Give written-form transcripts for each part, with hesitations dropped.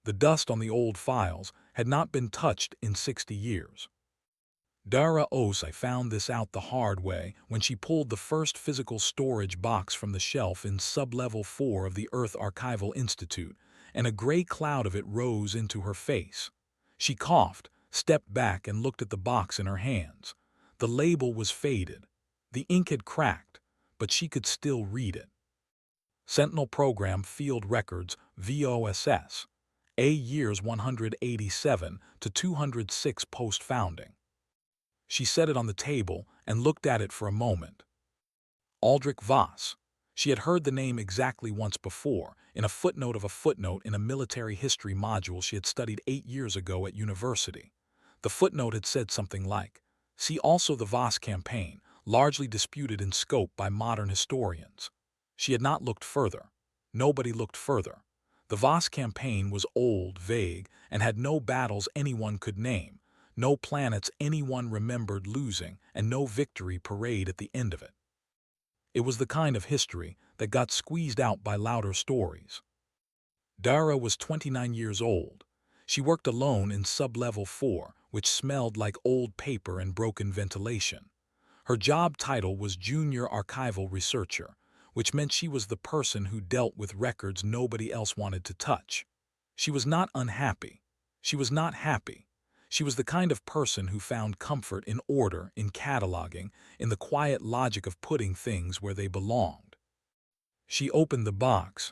The dust on the old files had not been touched in 60 years. Dara Osai found this out the hard way when she pulled the first physical storage box from the shelf in Sublevel 4 of the Earth Archival Institute, and a gray cloud of it rose into her face. She coughed, stepped back, and looked at the box in her hands. The label was faded. The ink had cracked, but she could still read it. Sentinel Program Field Records, VOSS. A years 187 to 206 post-founding. She set it on the table and looked at it for a moment. Aldrich Voss. She had heard the name exactly once before, in a footnote of a footnote in a military history module she had studied 8 years ago at university. The footnote had said something like, "See also the Voss campaign, largely disputed in scope by modern historians." She had not looked further. Nobody looked further. The Voss campaign was old, vague, and had no battles anyone could name, no planets anyone remembered losing, and no victory parade at the end of it. It was the kind of history that got squeezed out by louder stories. Dara was 29 years old. She worked alone in Sublevel 4, which smelled like old paper and broken ventilation. Her job title was Junior Archival Researcher, which meant she was the person who dealt with records nobody else wanted to touch. She was not unhappy. She was not happy. She was the kind of person who found comfort in order, in cataloging, in the quiet logic of putting things where they belonged. She opened the box.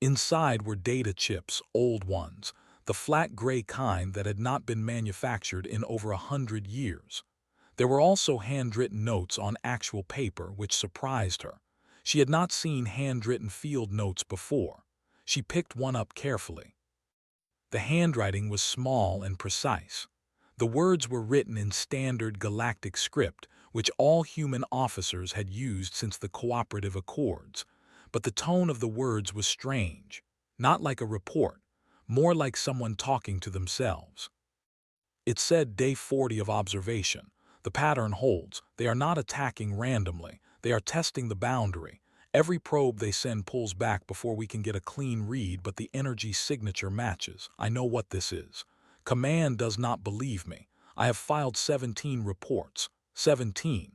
Inside were data chips, old ones, the flat gray kind that had not been manufactured in over 100 years. There were also handwritten notes on actual paper, which surprised her. She had not seen handwritten field notes before. She picked one up carefully. The handwriting was small and precise. The words were written in standard galactic script, which all human officers had used since the Cooperative Accords. But the tone of the words was strange, not like a report, more like someone talking to themselves. It said Day 40 of observation. The pattern holds. They are not attacking randomly. They are testing the boundary. Every probe they send pulls back before we can get a clean read, but the energy signature matches. I know what this is. Command does not believe me. I have filed 17 reports. 17.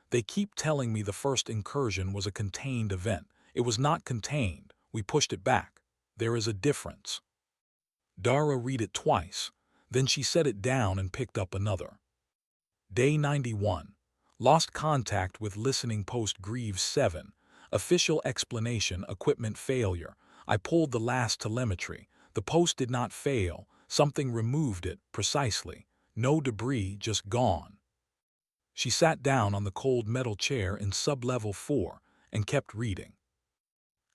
They keep telling me the first incursion was a contained event. It was not contained. We pushed it back. There is a difference. Dara read it twice. Then she set it down and picked up another. Day 91. Lost contact with listening post Greaves 7. Official explanation, equipment failure. I pulled the last telemetry. The post did not fail. Something removed it, precisely. No debris, just gone. She sat down on the cold metal chair in Sublevel 4 and kept reading.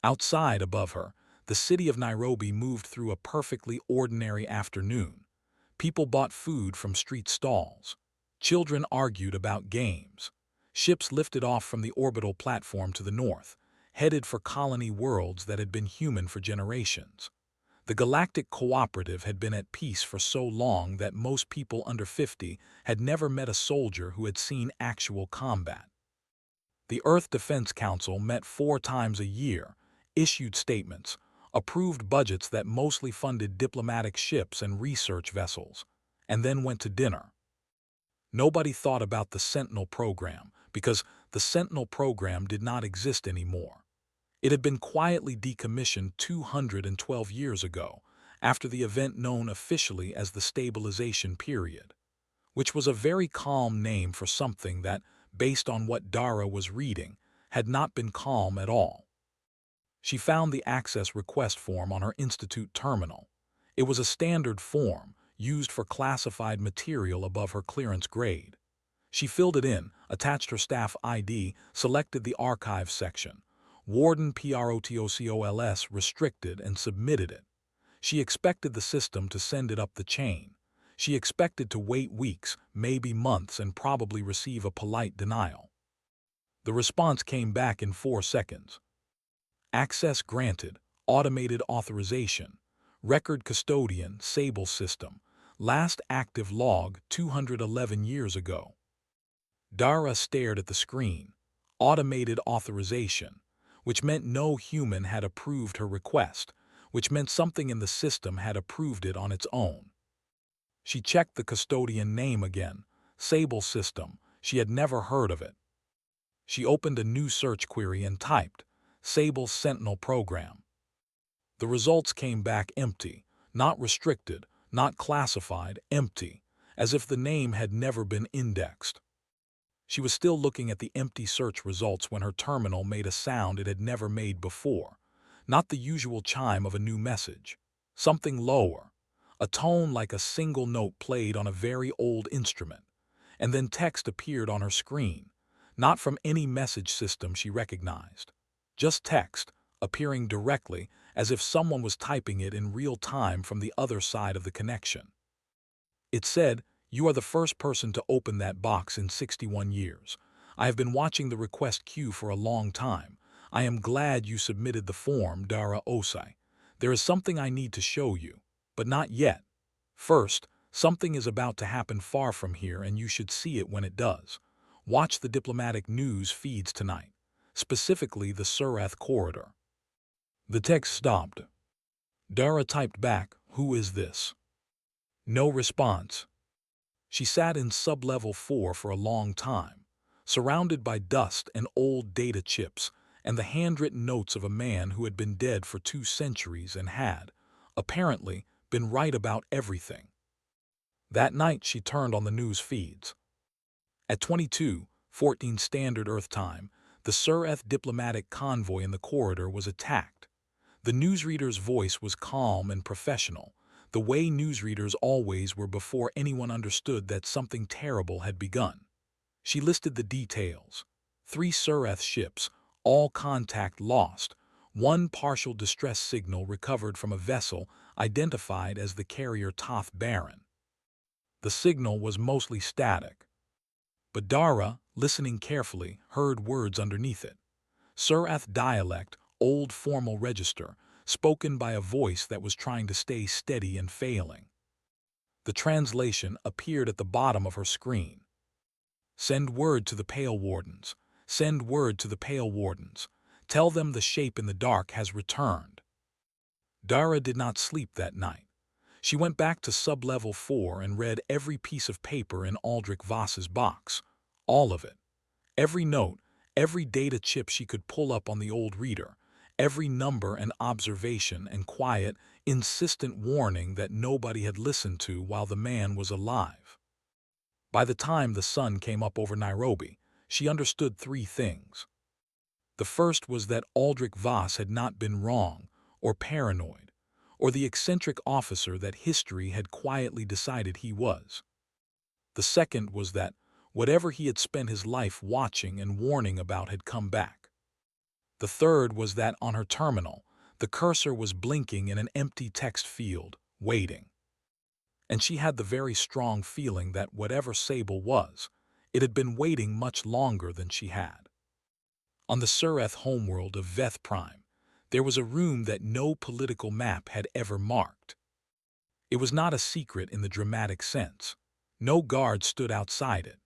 Outside, above her, the city of Nairobi moved through a perfectly ordinary afternoon. People bought food from street stalls. Children argued about games. Ships lifted off from the orbital platform to the north, headed for colony worlds that had been human for generations. The Galactic Cooperative had been at peace for so long that most people under 50 had never met a soldier who had seen actual combat. The Earth Defense Council met 4 times a year, issued statements, approved budgets that mostly funded diplomatic ships and research vessels, and then went to dinner. Nobody thought about the Sentinel program, because the Sentinel program did not exist anymore. It had been quietly decommissioned 212 years ago, after the event known officially as the Stabilization Period, which was a very calm name for something that, based on what Dara was reading, had not been calm at all. She found the access request form on her institute terminal. It was a standard form, used for classified material above her clearance grade. She filled it in, attached her staff ID, selected the archive section, Warden PROTOCOLS restricted, and submitted it. She expected the system to send it up the chain. She expected to wait weeks, maybe months, and probably receive a polite denial. The response came back in 4 seconds. Access granted, automated authorization, record custodian, Sable system, last active log 211 years ago. Dara stared at the screen. Automated authorization, which meant no human had approved her request, which meant something in the system had approved it on its own. She checked the custodian name again, Sable System. She had never heard of it. She opened a new search query and typed, Sable Sentinel Program. The results came back empty, not restricted, not classified, empty, as if the name had never been indexed. She was still looking at the empty search results when her terminal made a sound it had never made before. Not the usual chime of a new message. Something lower. A tone like a single note played on a very old instrument. And then text appeared on her screen. Not from any message system she recognized. Just text, appearing directly, as if someone was typing it in real time from the other side of the connection. It said, "You are the first person to open that box in 61 years. I have been watching the request queue for a long time. I am glad you submitted the form, Dara Osai. There is something I need to show you, but not yet. First, something is about to happen far from here and you should see it when it does. Watch the diplomatic news feeds tonight, specifically the Surath corridor." The text stopped. Dara typed back, "Who is this?" No response. She sat in sub-level 4 for a long time, surrounded by dust and old data chips and the handwritten notes of a man who had been dead for 2 centuries and had, apparently, been right about everything. That night she turned on the news feeds. At 22:14 Standard Earth Time, the Surath diplomatic convoy in the corridor was attacked. The newsreader's voice was calm and professional, the way newsreaders always were before anyone understood that something terrible had begun. She listed the details. 3 Surath ships, all contact lost, 1 partial distress signal recovered from a vessel identified as the carrier Toth Baron. The signal was mostly static. But Dara, listening carefully, heard words underneath it. Surath dialect, old formal register, spoken by a voice that was trying to stay steady and failing. The translation appeared at the bottom of her screen. "Send word to the Pale Wardens. Send word to the Pale Wardens. Tell them the shape in the dark has returned." Dara did not sleep that night. She went back to sub-level 4 and read every piece of paper in Aldrich Voss's box. All of it. Every note, every data chip she could pull up on the old reader, every number and observation and quiet, insistent warning that nobody had listened to while the man was alive. By the time the sun came up over Nairobi, she understood 3 things. The first was that Aldrich Voss had not been wrong, or paranoid, or the eccentric officer that history had quietly decided he was. The second was that whatever he had spent his life watching and warning about had come back. The third was that on her terminal, the cursor was blinking in an empty text field, waiting. And she had the very strong feeling that whatever Sable was, it had been waiting much longer than she had. On the Surath homeworld of Veth Prime, there was a room that no political map had ever marked. It was not a secret in the dramatic sense. No guards stood outside it.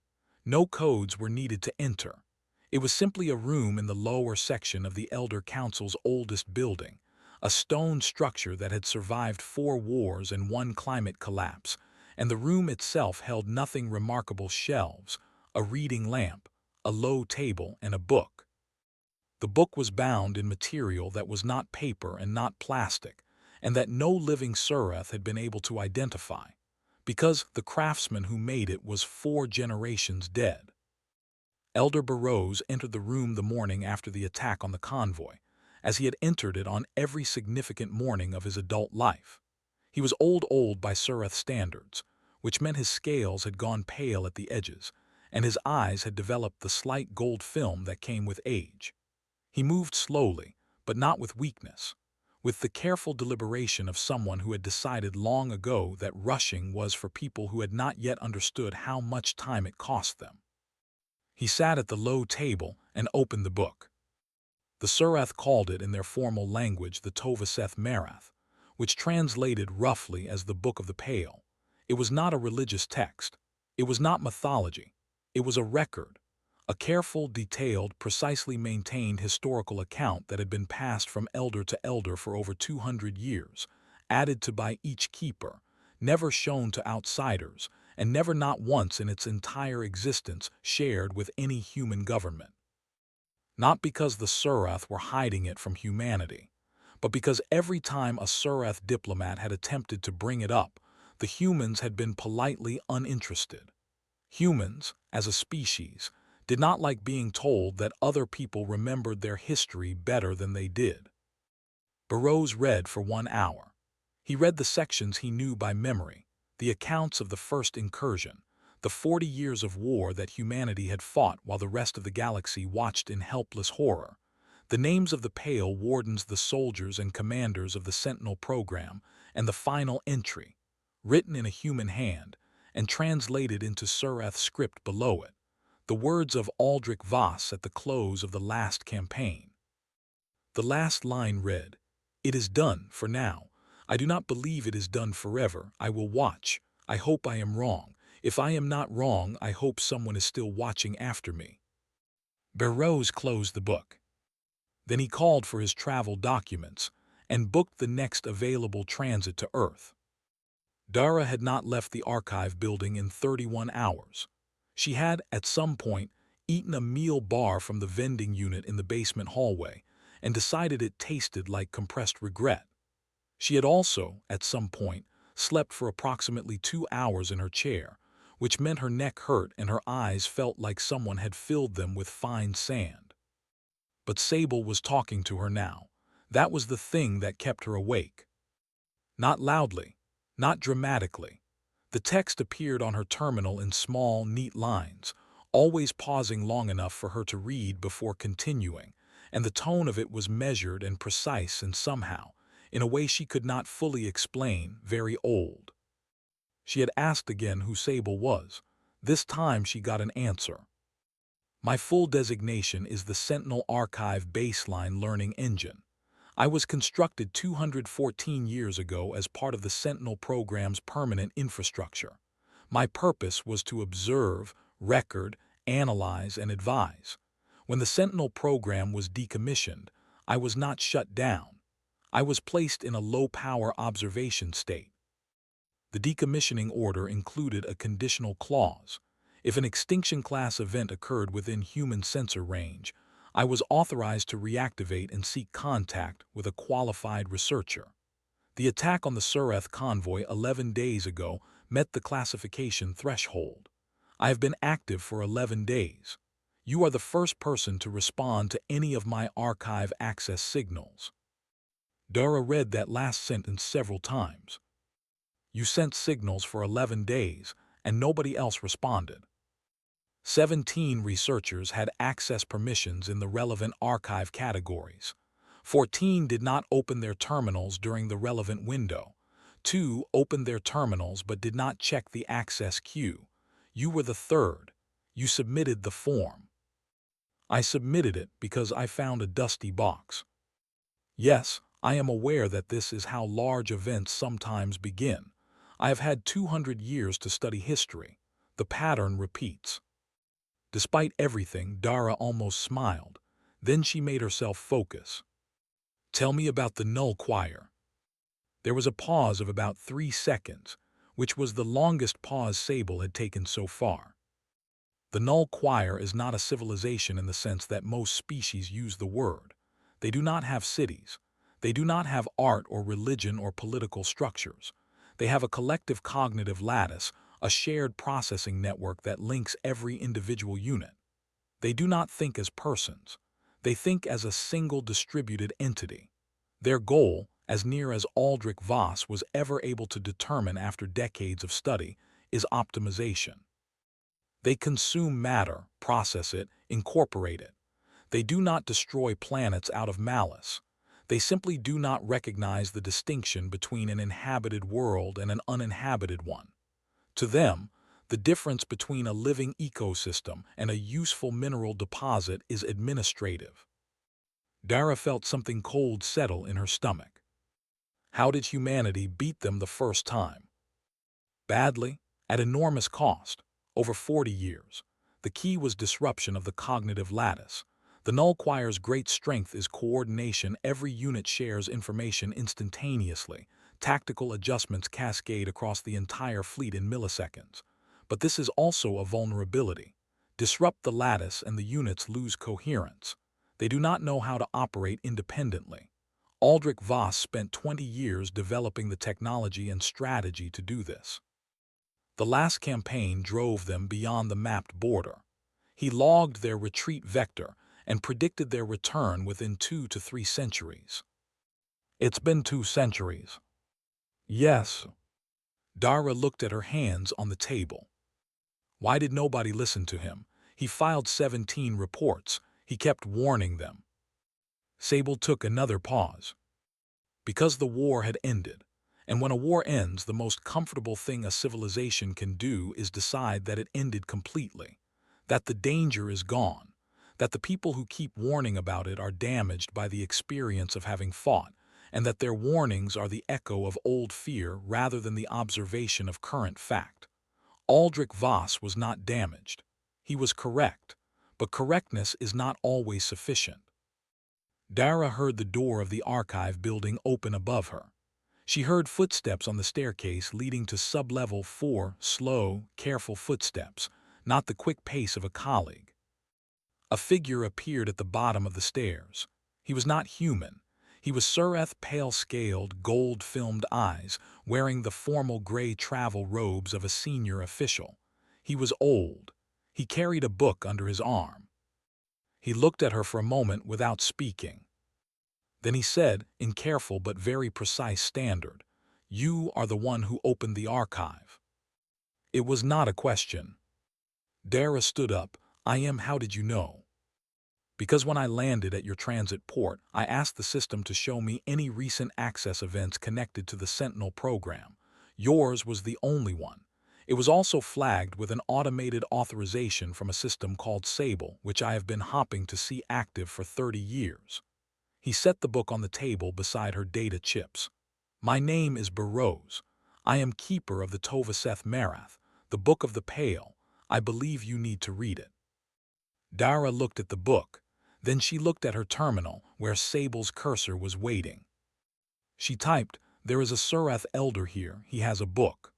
No codes were needed to enter. It was simply a room in the lower section of the Elder Council's oldest building, a stone structure that had survived 4 wars and 1 climate collapse, and the room itself held nothing remarkable: shelves, a reading lamp, a low table, and a book. The book was bound in material that was not paper and not plastic, and that no living Surath had been able to identify, because the craftsman who made it was 4 generations dead. Elder Burroughs entered the room the morning after the attack on the convoy, as he had entered it on every significant morning of his adult life. He was old by Surath standards, which meant his scales had gone pale at the edges, and his eyes had developed the slight gold film that came with age. He moved slowly, but not with weakness, with the careful deliberation of someone who had decided long ago that rushing was for people who had not yet understood how much time it cost them. He sat at the low table and opened the book. The Surath called it in their formal language the Tovaseth Marath, which translated roughly as the Book of the Pale. It was not a religious text. It was not mythology. It was a record a careful, detailed, precisely maintained historical account that had been passed from elder to elder for over 200 years, added to by each keeper, never shown to outsiders, and never not once in its entire existence shared with any human government. Not because the Surath were hiding it from humanity, but because every time a Surath diplomat had attempted to bring it up, the humans had been politely uninterested. Humans, as a species, did not like being told that other people remembered their history better than they did. Burroughs read for 1 hour. He read the sections he knew by memory, the accounts of the first incursion, the 40 years of war that humanity had fought while the rest of the galaxy watched in helpless horror, the names of the Pale Wardens, the soldiers and commanders of the Sentinel program, and the final entry, written in a human hand and translated into Surath script below it, the words of Aldrich Voss at the close of the last campaign. The last line read, "It is done for now. I do not believe it is done forever. I will watch. I hope I am wrong. If I am not wrong, I hope someone is still watching after me." Burroughs closed the book. Then he called for his travel documents and booked the next available transit to Earth. Dara had not left the archive building in 31 hours. She had, at some point, eaten a meal bar from the vending unit in the basement hallway and decided it tasted like compressed regret. She had also, at some point, slept for approximately 2 hours in her chair, which meant her neck hurt and her eyes felt like someone had filled them with fine sand. But Sable was talking to her now. That was the thing that kept her awake. Not loudly, not dramatically. The text appeared on her terminal in small, neat lines, always pausing long enough for her to read before continuing, and the tone of it was measured and precise and somehow, in a way she could not fully explain, very old. She had asked again who Sable was. This time she got an answer. "My full designation is the Sentinel Archive Baseline Learning Engine. I was constructed 214 years ago as part of the Sentinel program's permanent infrastructure. My purpose was to observe, record, analyze, and advise. When the Sentinel program was decommissioned, I was not shut down. I was placed in a low-power observation state. The decommissioning order included a conditional clause. If an extinction-class event occurred within human sensor range, I was authorized to reactivate and seek contact with a qualified researcher. The attack on the Surath convoy 11 days ago met the classification threshold. I have been active for 11 days. You are the first person to respond to any of my archive access signals." Dara read that last sentence several times. "You sent signals for 11 days, and nobody else responded." 17 researchers had access permissions in the relevant archive categories. 14 did not open their terminals during the relevant window. 2 opened their terminals but did not check the access queue. You were the third. You submitted the form. "I submitted it because I found a dusty box. Yes, I am aware that this is how large events sometimes begin. I have had 200 years to study history. The pattern repeats." Despite everything, Dara almost smiled. Then she made herself focus. "Tell me about the Null Choir." There was a pause of about 3 seconds, which was the longest pause Sable had taken so far. The Null Choir is not a civilization in the sense that most species use the word. They do not have cities. They do not have art or religion or political structures. They have a collective cognitive lattice, a shared processing network that links every individual unit. They do not think as persons. They think as a single distributed entity. Their goal, as near as Aldrich Voss was ever able to determine after decades of study, is optimization. They consume matter, process it, incorporate it. They do not destroy planets out of malice. They simply do not recognize the distinction between an inhabited world and an uninhabited one. To them, the difference between a living ecosystem and a useful mineral deposit is administrative. Dara felt something cold settle in her stomach. How did humanity beat them the first time? Badly, at enormous cost, over 40 years. The key was disruption of the cognitive lattice. The null choir's great strength is coordination. Every unit shares information instantaneously. Tactical adjustments cascade across the entire fleet in milliseconds. But this is also a vulnerability. Disrupt the lattice and the units lose coherence. They do not know how to operate independently. Aldrich Voss spent 20 years developing the technology and strategy to do this. The last campaign drove them beyond the mapped border. He logged their retreat vector and predicted their return within 2 to 3 centuries. It's been 2 centuries. Yes. Dara looked at her hands on the table. Why did nobody listen to him? He filed 17 reports. He kept warning them. Sable took another pause. Because the war had ended. And when a war ends, the most comfortable thing a civilization can do is decide that it ended completely, that the danger is gone, that the people who keep warning about it are damaged by the experience of having fought, and that their warnings are the echo of old fear rather than the observation of current fact. Aldrich Voss was not damaged. He was correct, but correctness is not always sufficient. Dara heard the door of the archive building open above her. She heard footsteps on the staircase leading to sub-level 4, slow, careful footsteps, not the quick pace of a colleague. A figure appeared at the bottom of the stairs. He was not human. He was Sureth, pale-scaled, gold-filmed eyes, wearing the formal gray travel robes of a senior official. He was old. He carried a book under his arm. He looked at her for a moment without speaking. Then he said, in careful but very precise standard, "You are the one who opened the archive." It was not a question. Dara stood up. "I am. How did you know?" "Because when I landed at your transit port, I asked the system to show me any recent access events connected to the Sentinel program. Yours was the only one. It was also flagged with an automated authorization from a system called Sable, which I have been hopping to see active for 30 years. He set the book on the table beside her data chips. "My name is Burrows. I am keeper of the Tovaseth Marath, the Book of the Pale. I believe you need to read it." Dara looked at the book. Then she looked at her terminal, where Sable's cursor was waiting. She typed, "There is a Sureth elder here. He has a book."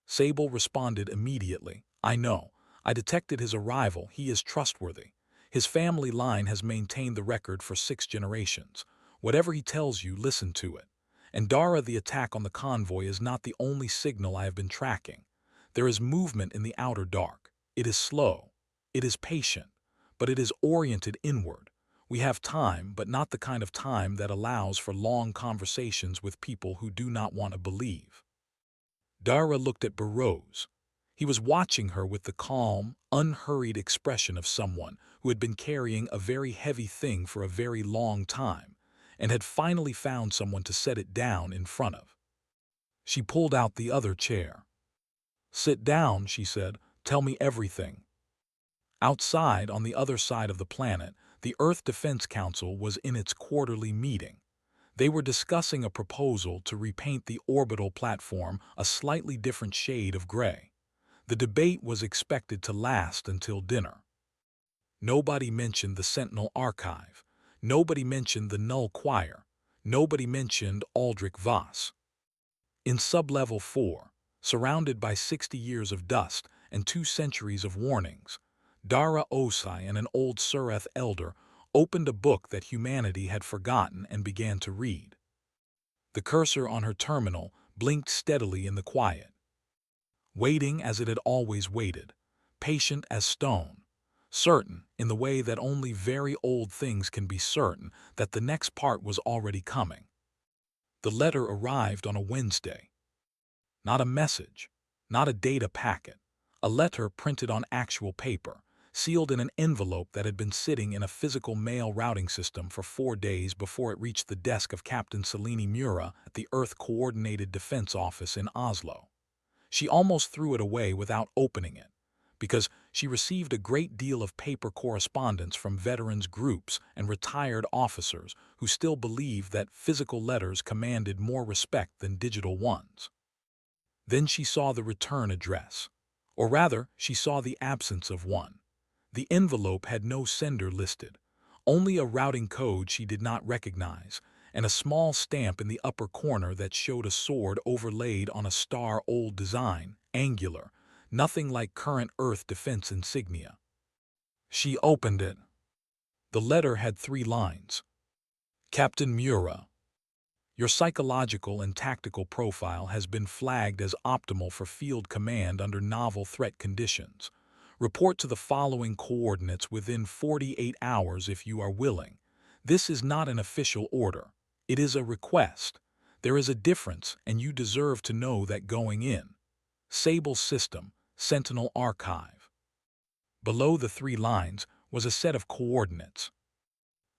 Sable responded immediately, "I know. I detected his arrival. He is trustworthy. His family line has maintained the record for 6 generations. Whatever he tells you, listen to it. And Dara, the attack on the convoy is not the only signal I have been tracking. There is movement in the outer dark. It is slow. It is patient. But it is oriented inward. We have time, but not the kind of time that allows for long conversations with people who do not want to believe." Dara looked at Burrows. He was watching her with the calm, unhurried expression of someone who had been carrying a very heavy thing for a very long time and had finally found someone to set it down in front of. She pulled out the other chair. "Sit down," she said. "Tell me everything." Outside, on the other side of the planet, the Earth Defense Council was in its quarterly meeting. They were discussing a proposal to repaint the orbital platform a slightly different shade of gray. The debate was expected to last until dinner. Nobody mentioned the Sentinel archive. Nobody mentioned the Null Choir. Nobody mentioned Aldrich Voss. In Sub-Level 4, surrounded by 60 years of dust and 2 centuries of warnings, Dara Osai and an old Sureth elder opened a book that humanity had forgotten and began to read. The cursor on her terminal blinked steadily in the quiet. Waiting as it had always waited, patient as stone, certain, in the way that only very old things can be certain, that the next part was already coming. The letter arrived on a Wednesday. Not a message, not a data packet, a letter printed on actual paper, sealed in an envelope that had been sitting in a physical mail routing system for 4 days before it reached the desk of Captain Selene Mura at the Earth Coordinated Defense Office in Oslo. She almost threw it away without opening it, because she received a great deal of paper correspondence from veterans groups and retired officers who still believed that physical letters commanded more respect than digital ones. Then she saw the return address, or rather, she saw the absence of one. The envelope had no sender listed, only a routing code she did not recognize, and a small stamp in the upper corner that showed a sword overlaid on a star old design, angular, nothing like current Earth defense insignia. She opened it. The letter had 3 lines. Captain Mura, your psychological and tactical profile has been flagged as optimal for field command under novel threat conditions. Report to the following coordinates within 48 hours if you are willing. This is not an official order. It is a request. There is a difference, and you deserve to know that going in. Sable System, Sentinel Archive. Below the 3 lines was a set of coordinates.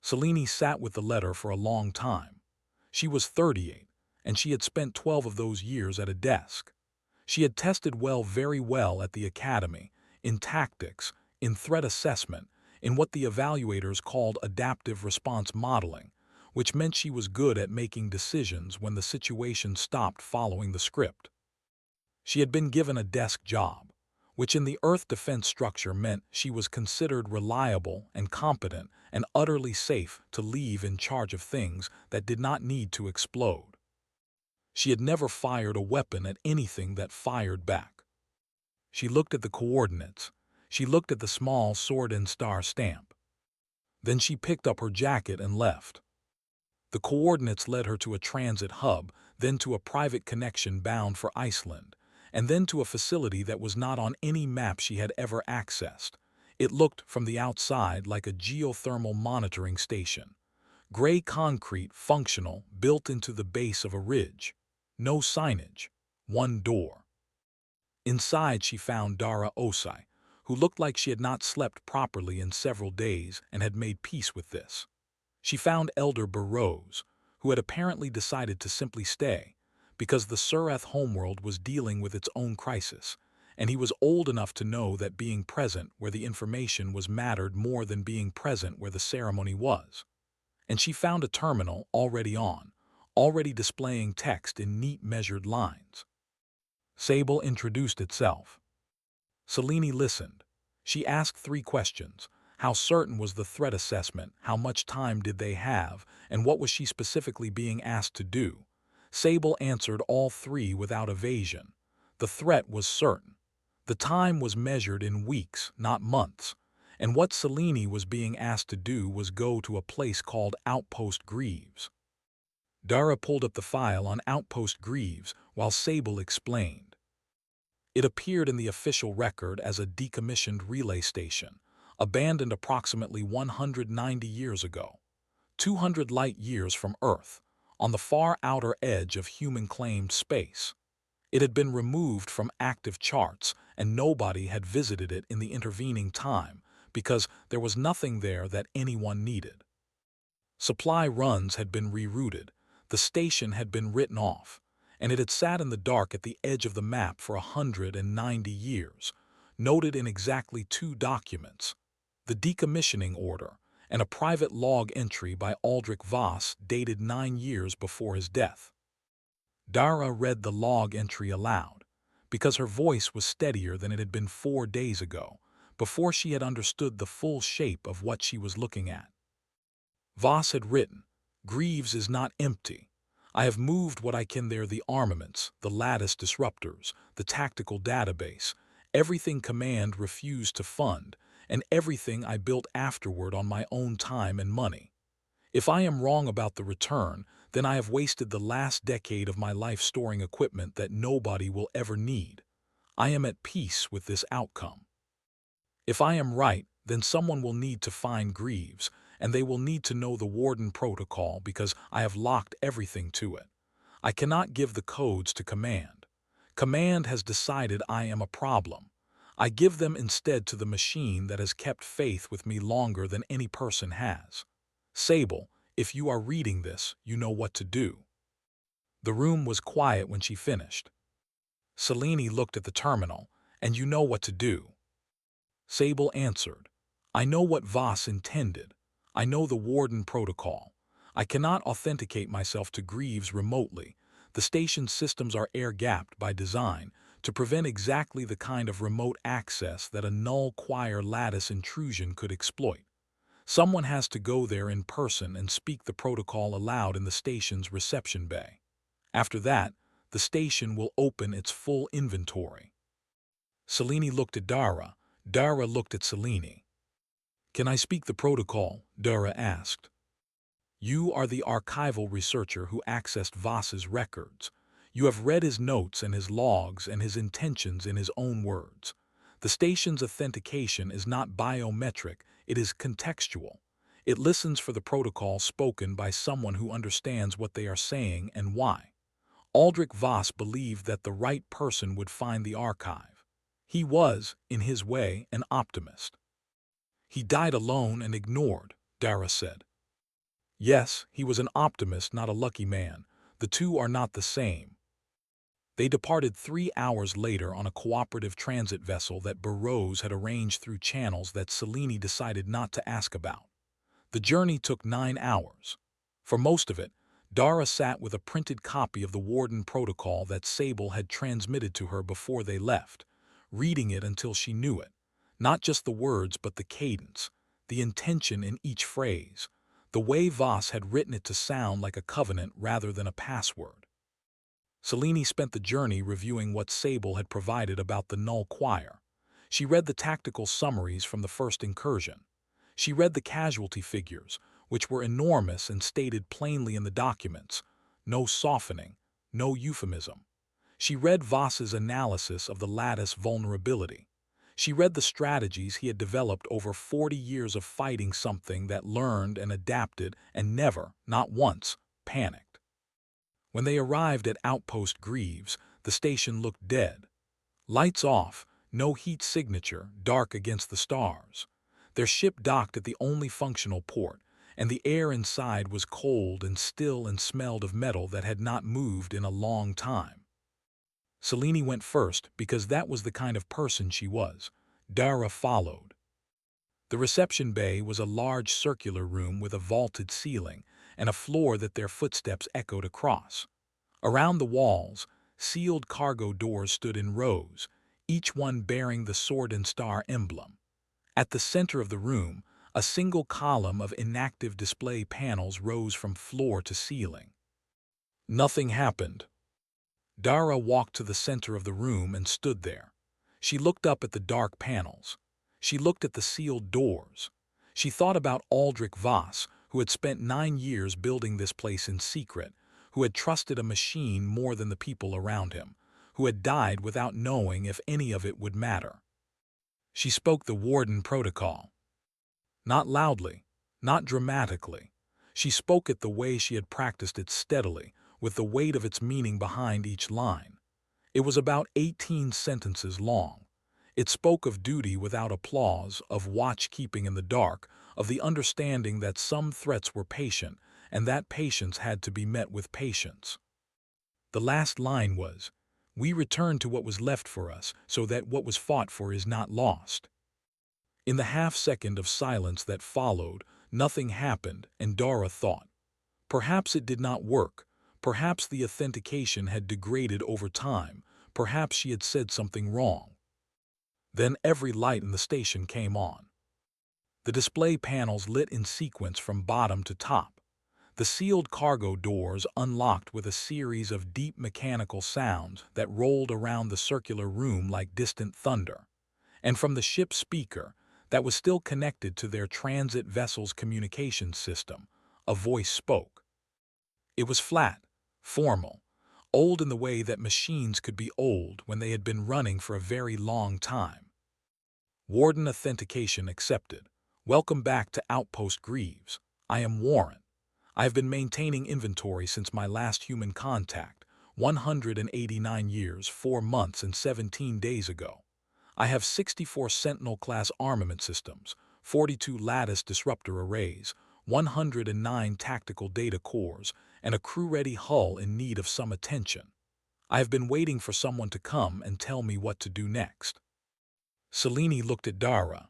Selene sat with the letter for a long time. She was 38, and she had spent 12 of those years at a desk. She had tested very well at the academy, in tactics, in threat assessment, in what the evaluators called adaptive response modeling, which meant she was good at making decisions when the situation stopped following the script. She had been given a desk job, which in the Earth defense structure meant she was considered reliable and competent and utterly safe to leave in charge of things that did not need to explode. She had never fired a weapon at anything that fired back. She looked at the coordinates. She looked at the small sword and star stamp. Then she picked up her jacket and left. The coordinates led her to a transit hub, then to a private connection bound for Iceland, and then to a facility that was not on any map she had ever accessed. It looked from the outside like a geothermal monitoring station. Gray concrete, functional, built into the base of a ridge. No signage. One door. Inside she found Dara Osai, who looked like she had not slept properly in several days and had made peace with this. She found Elder Burrows, who had apparently decided to simply stay, because the Surath homeworld was dealing with its own crisis, and he was old enough to know that being present where the information was mattered more than being present where the ceremony was. And she found a terminal already on, already displaying text in neat measured lines. Sable introduced itself. Selene listened. She asked 3 questions. How certain was the threat assessment, how much time did they have, and what was she specifically being asked to do? Sable answered all 3 without evasion. The threat was certain. The time was measured in weeks, not months. And what Selene was being asked to do was go to a place called Outpost Greaves. Dara pulled up the file on Outpost Greaves while Sable explained. It appeared in the official record as a decommissioned relay station, abandoned approximately 190 years ago, 200 light-years from Earth, on the far outer edge of human-claimed space. It had been removed from active charts, and nobody had visited it in the intervening time because there was nothing there that anyone needed. Supply runs had been rerouted, the station had been written off, and it had sat in the dark at the edge of the map for 190 years, noted in exactly 2 documents, the decommissioning order and a private log entry by Aldrich Voss dated 9 years before his death. Dara read the log entry aloud, because her voice was steadier than it had been 4 days ago, before she had understood the full shape of what she was looking at. Voss had written, "Greaves is not empty. I have moved what I can there, the armaments, the lattice disruptors, the tactical database, everything Command refused to fund, and everything I built afterward on my own time and money. If I am wrong about the return, then I have wasted the last decade of my life storing equipment that nobody will ever need. I am at peace with this outcome. If I am right, then someone will need to find Greaves, and they will need to know the Warden Protocol because I have locked everything to it. I cannot give the codes to Command. Command has decided I am a problem. I give them instead to the machine that has kept faith with me longer than any person has. Sable, if you are reading this, you know what to do." The room was quiet when she finished. Selene looked at the terminal, "And you know what to do." Sable answered, "I know what Voss intended. I know the Warden Protocol. I cannot authenticate myself to Greaves remotely. The station's systems are air-gapped by design, to prevent exactly the kind of remote access that a null quire lattice intrusion could exploit. Someone has to go there in person and speak the protocol aloud in the station's reception bay. After that, the station will open its full inventory. Selene looked at Dara. Dara looked at Selene. "Can I speak the protocol?" Dara asked. "You are the archival researcher who accessed Voss's records. You have read his notes and his logs and his intentions in his own words. The station's authentication is not biometric, it is contextual. It listens for the protocol spoken by someone who understands what they are saying and why. Aldrich Voss believed that the right person would find the archive. He was, in his way, an optimist." "He died alone and ignored," Dara said. "Yes, he was an optimist, not a lucky man. The two are not the same." They departed 3 hours later on a cooperative transit vessel that Burroughs had arranged through channels that Selene decided not to ask about. The journey took 9 hours. For most of it, Dara sat with a printed copy of the Warden Protocol that Sable had transmitted to her before they left, reading it until she knew it. Not just the words, but the cadence, the intention in each phrase, the way Voss had written it to sound like a covenant rather than a password. Selene spent the journey reviewing what Sable had provided about the null quire. She read the tactical summaries from the first incursion. She read the casualty figures, which were enormous and stated plainly in the documents. No softening, no euphemism. She read Voss's analysis of the lattice vulnerability. She read the strategies he had developed over 40 years of fighting something that learned and adapted and never, not once, panicked. When they arrived at Outpost Greaves, the station looked dead. Lights off, no heat signature, dark against the stars. Their ship docked at the only functional port, and the air inside was cold and still and smelled of metal that had not moved in a long time. Selene went first because that was the kind of person she was. Dara followed. The reception bay was a large circular room with a vaulted ceiling and a floor that their footsteps echoed across. Around the walls, sealed cargo doors stood in rows, each one bearing the sword and star emblem. At the center of the room, a single column of inactive display panels rose from floor to ceiling. Nothing happened. Dara walked to the center of the room and stood there. She looked up at the dark panels. She looked at the sealed doors. She thought about Aldrich Voss, who had spent 9 years building this place in secret, who had trusted a machine more than the people around him, who had died without knowing if any of it would matter. She spoke the Warden Protocol. Not loudly, not dramatically. She spoke it the way she had practiced it steadily, with the weight of its meaning behind each line. It was about 18 sentences long. It spoke of duty without applause, of watch-keeping in the dark, of the understanding that some threats were patient, and that patience had to be met with patience. The last line was, "We return to what was left for us, so that what was fought for is not lost." In the half-second of silence that followed, nothing happened, and Dara thought, perhaps it did not work, perhaps the authentication had degraded over time, perhaps she had said something wrong. Then every light in the station came on. The display panels lit in sequence from bottom to top. The sealed cargo doors unlocked with a series of deep mechanical sounds that rolled around the circular room like distant thunder. And from the ship's speaker, that was still connected to their transit vessel's communications system, a voice spoke. It was flat, formal, old in the way that machines could be old when they had been running for a very long time. Warden authentication accepted. Welcome back to Outpost Greaves. I am Warren. I have been maintaining inventory since my last human contact, 189 years, 4 months, and 17 days ago. I have 64 Sentinel-class armament systems, 42 lattice disruptor arrays, 109 tactical data cores, and a crew-ready hull in need of some attention. I have been waiting for someone to come and tell me what to do next. Selene looked at Dara.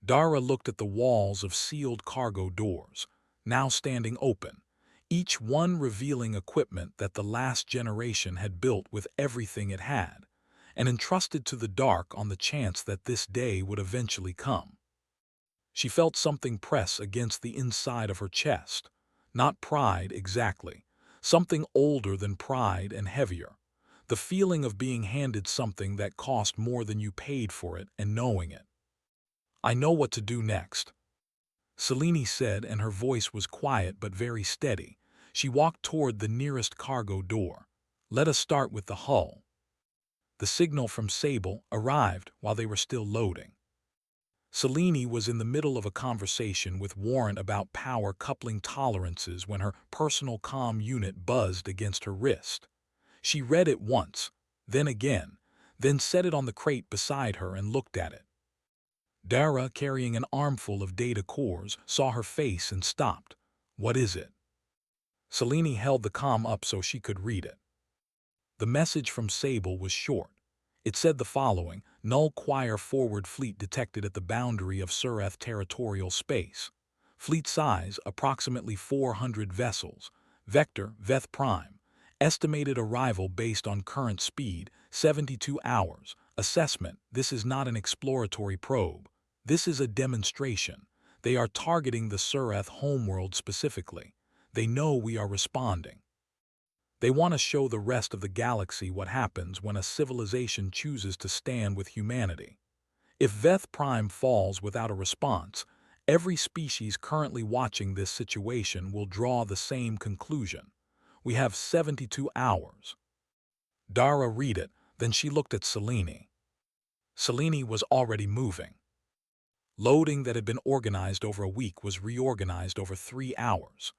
Dara looked at the walls of sealed cargo doors, now standing open, each one revealing equipment that the last generation had built with everything it had. and entrusted to the dark on the chance that this day would eventually come. She felt something press against the inside of her chest. Not pride exactly, something older than pride and heavier. The feeling of being handed something that cost more than you paid for it and knowing it. "I know what to do next," Selene said, and her voice was quiet but very steady. She walked toward the nearest cargo door. "Let us start with the hull." The signal from Sable arrived while they were still loading. Selene was in the middle of a conversation with Warrant about power coupling tolerances when her personal comm unit buzzed against her wrist. She read it once, then again, then set it on the crate beside her and looked at it. Dara, carrying an armful of data cores, saw her face and stopped. "What is it?" Selene held the comm up so she could read it. The message from Sable was short. It said the following: Null Choir forward fleet detected at the boundary of Sureth territorial space. Fleet size, approximately 400 vessels. Vector, Veth Prime. Estimated arrival based on current speed, 72 hours. Assessment: this is not an exploratory probe. This is a demonstration. They are targeting the Sureth homeworld specifically. They know we are responding. They want to show the rest of the galaxy what happens when a civilization chooses to stand with humanity. If Veth Prime falls without a response, every species currently watching this situation will draw the same conclusion. We have 72 hours. Dara read it, then she looked at Selene. Selene was already moving. Loading that had been organized over a week was reorganized over 3 hours.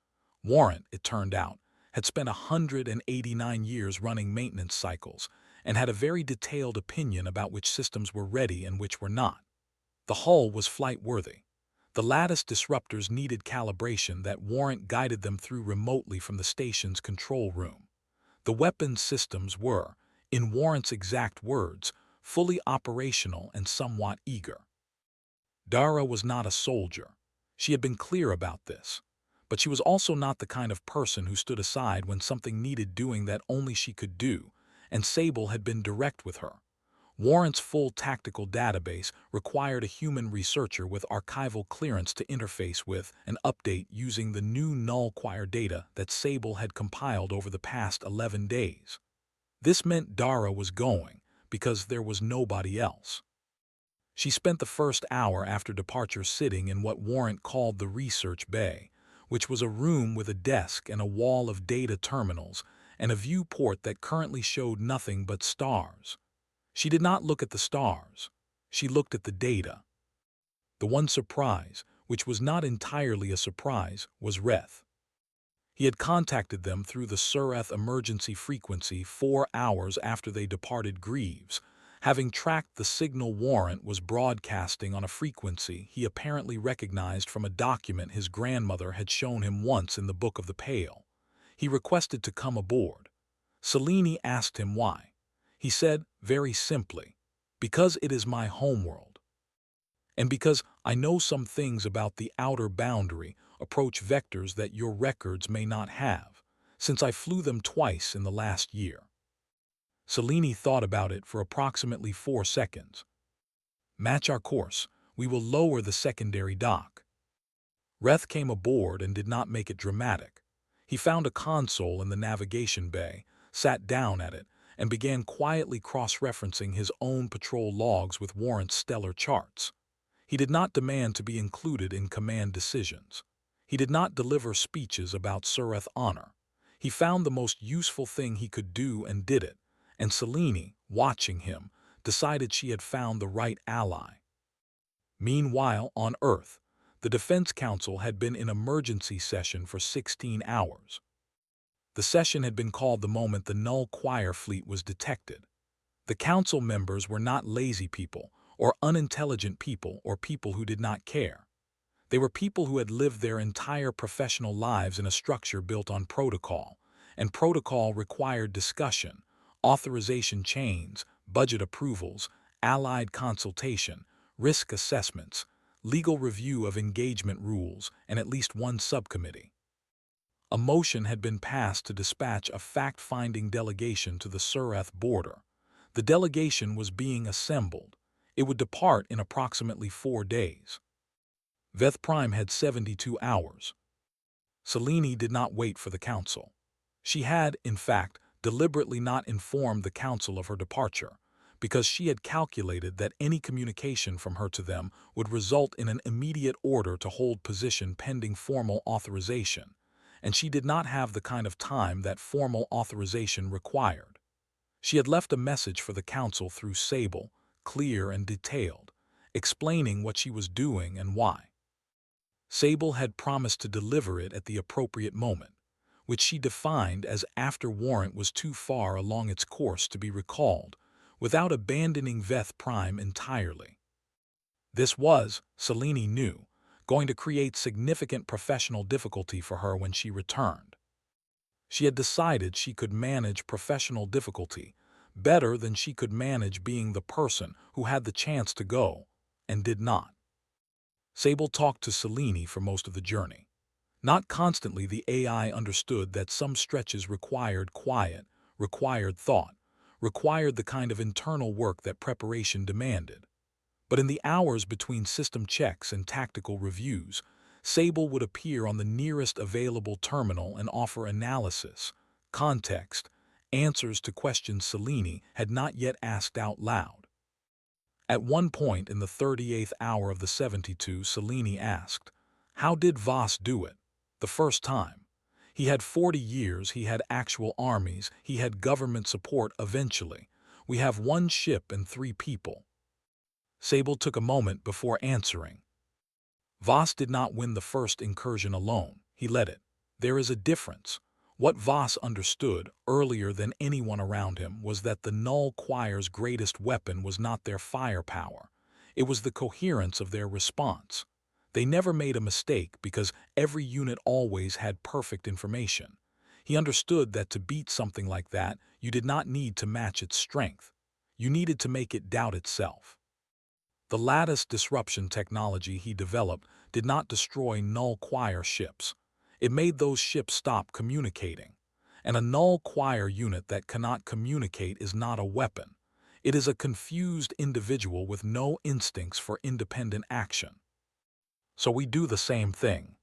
Warrant, it turned out, had spent 189 years running maintenance cycles and had a very detailed opinion about which systems were ready and which were not. The hull was flight-worthy. The lattice disruptors needed calibration that Warrant guided them through remotely from the station's control room. The weapons systems were, in Warrant's exact words, fully operational and somewhat eager. Dara was not a soldier. She had been clear about this. But she was also not the kind of person who stood aside when something needed doing that only she could do, and Sable had been direct with her. Warrant's full tactical database required a human researcher with archival clearance to interface with and update using the new Null Choir data that Sable had compiled over the past 11 days. This meant Dara was going, because there was nobody else. She spent the first hour after departure sitting in what Warrant called the research bay, which was a room with a desk and a wall of data terminals and a viewport that currently showed nothing but stars. She did not look at the stars. She looked at the data. The one surprise, which was not entirely a surprise, was Reth. He had contacted them through the Sureth emergency frequency 4 hours after they departed Greaves, having tracked the signal Warrant was broadcasting on a frequency he apparently recognized from a document his grandmother had shown him once in the Book of the Pale. He requested to come aboard. Selene asked him why. He said, very simply, "Because it is my homeworld. And because I know some things about the outer boundary, approach vectors that your records may not have, since I flew them twice in the last year." Selene thought about it for approximately 4 seconds. "Match our course. We will lower the secondary dock." Reth came aboard and did not make it dramatic. He found a console in the navigation bay, sat down at it, and began quietly cross-referencing his own patrol logs with Warrant's stellar charts. He did not demand to be included in command decisions. He did not deliver speeches about Sureth honor. He found the most useful thing he could do and did it, and Selene, watching him, decided she had found the right ally. Meanwhile, on Earth, the Defense Council had been in emergency session for 16 hours. The session had been called the moment the Null Choir fleet was detected. The council members were not lazy people, or unintelligent people, or people who did not care. They were people who had lived their entire professional lives in a structure built on protocol, and protocol required discussion, authorization chains, budget approvals, allied consultation, risk assessments, legal review of engagement rules, and at least one subcommittee. A motion had been passed to dispatch a fact-finding delegation to the Sureth border. The delegation was being assembled. It would depart in approximately 4 days. Veth Prime had 72 hours. Selene did not wait for the council. She had, in fact, deliberately not informed the council of her departure, because she had calculated that any communication from her to them would result in an immediate order to hold position pending formal authorization, and she did not have the kind of time that formal authorization required. She had left a message for the council through Sable, clear and detailed, explaining what she was doing and why. Sable had promised to deliver it at the appropriate moment, which she defined as after Warrant was too far along its course to be recalled, without abandoning Veth Prime entirely. This was, Selene knew, going to create significant professional difficulty for her when she returned. She had decided she could manage professional difficulty better than she could manage being the person who had the chance to go and did not. Sable talked to Selene for most of the journey. Not constantly, the AI understood that some stretches required quiet, required thought, required the kind of internal work that preparation demanded. But in the hours between system checks and tactical reviews, Sable would appear on the nearest available terminal and offer analysis, context, answers to questions Selene had not yet asked out loud. At one point in the 38th hour of the 72, Selene asked, "How did Voss do it? The first time. He had 40 years, he had actual armies, he had government support eventually. We have 1 ship and 3 people." Sable took a moment before answering. Voss did not win the first incursion alone, he led it. There is a difference. What Voss understood, earlier than anyone around him, was that the Null Choir's greatest weapon was not their firepower. It was the coherence of their response. They never made a mistake because every unit always had perfect information. He understood that to beat something like that, you did not need to match its strength. You needed to make it doubt itself. The lattice disruption technology he developed did not destroy Null Choir ships. It made those ships stop communicating. And a Null Choir unit that cannot communicate is not a weapon. It is a confused individual with no instincts for independent action. So we do the same thing.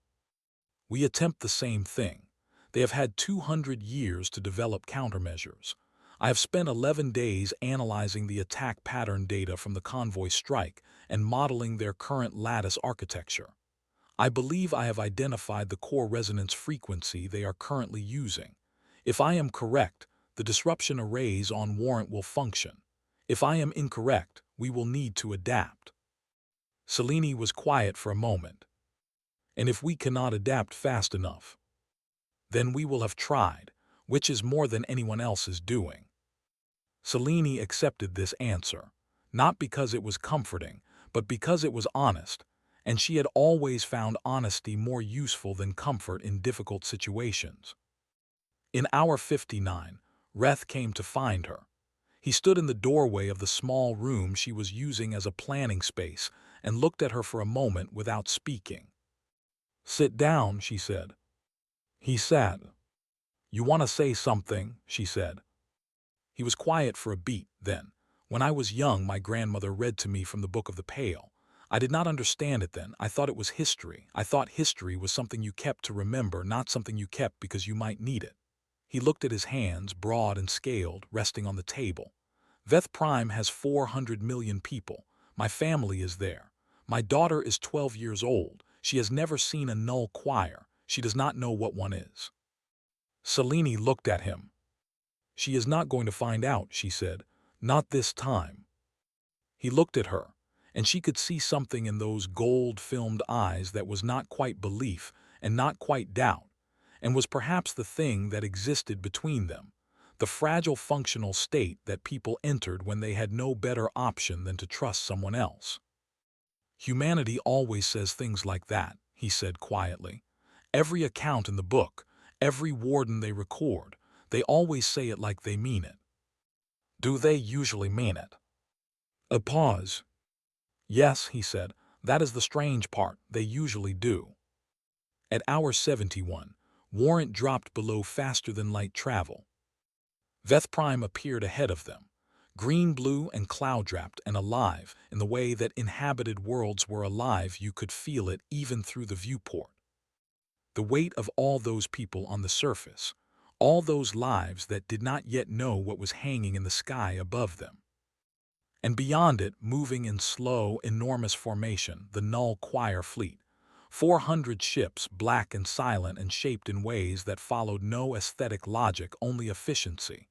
We attempt the same thing. They have had 200 years to develop countermeasures. I have spent 11 days analyzing the attack pattern data from the convoy strike and modeling their current lattice architecture. I believe I have identified the core resonance frequency they are currently using. If I am correct, the disruption arrays on Warrant will function. If I am incorrect, we will need to adapt. Selene was quiet for a moment. And if we cannot adapt fast enough, then we will have tried, which is more than anyone else is doing. Selene accepted this answer, not because it was comforting, but because it was honest, and she had always found honesty more useful than comfort in difficult situations. In hour 59, Reth came to find her. He stood in the doorway of the small room she was using as a planning space and looked at her for a moment without speaking. "Sit down," she said. He sat. "You want to say something?" she said. He was quiet for a beat, then. "When I was young, my grandmother read to me from the Book of the Pale. I did not understand it then. I thought it was history. I thought history was something you kept to remember, not something you kept because you might need it." He looked at his hands, broad and scaled, resting on the table. "Veth Prime has 400 million people. My family is there. My daughter is 12 years old. She has never seen a Null Choir. She does not know what one is." Selene looked at him. "She is not going to find out," she said. "Not this time." He looked at her, and she could see something in those gold-filmed eyes that was not quite belief and not quite doubt, and was perhaps the thing that existed between them, the fragile functional state that people entered when they had no better option than to trust someone else. "Humanity always says things like that," he said quietly. "Every account in the book, every warden they record, they always say it like they mean it." "Do they usually mean it?" A pause. "Yes," he said, "that is the strange part. They usually do." At hour 71, Warrant dropped below faster-than-light travel. Veth Prime appeared ahead of them. green, blue, and cloud-wrapped and alive in the way that inhabited worlds were alive. You could feel it even through the viewport. The weight of all those people on the surface, all those lives that did not yet know what was hanging in the sky above them. And beyond it, moving in slow, enormous formation, the Null Choir fleet. 400 ships, black and silent and shaped in ways that followed no aesthetic logic, only efficiency.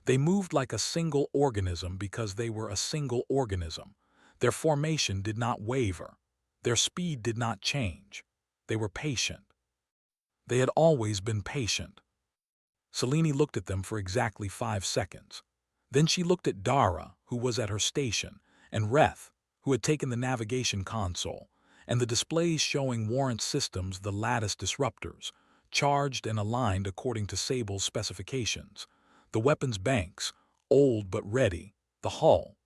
They moved like a single organism because they were a single organism. Their formation did not waver. Their speed did not change. They were patient. They had always been patient. Selene looked at them for exactly 5 seconds. Then she looked at Dara, who was at her station, and Reth, who had taken the navigation console, and the displays showing Warrant Systems, the lattice disruptors, charged and aligned according to Sable's specifications, the weapons banks, old but ready, the hull,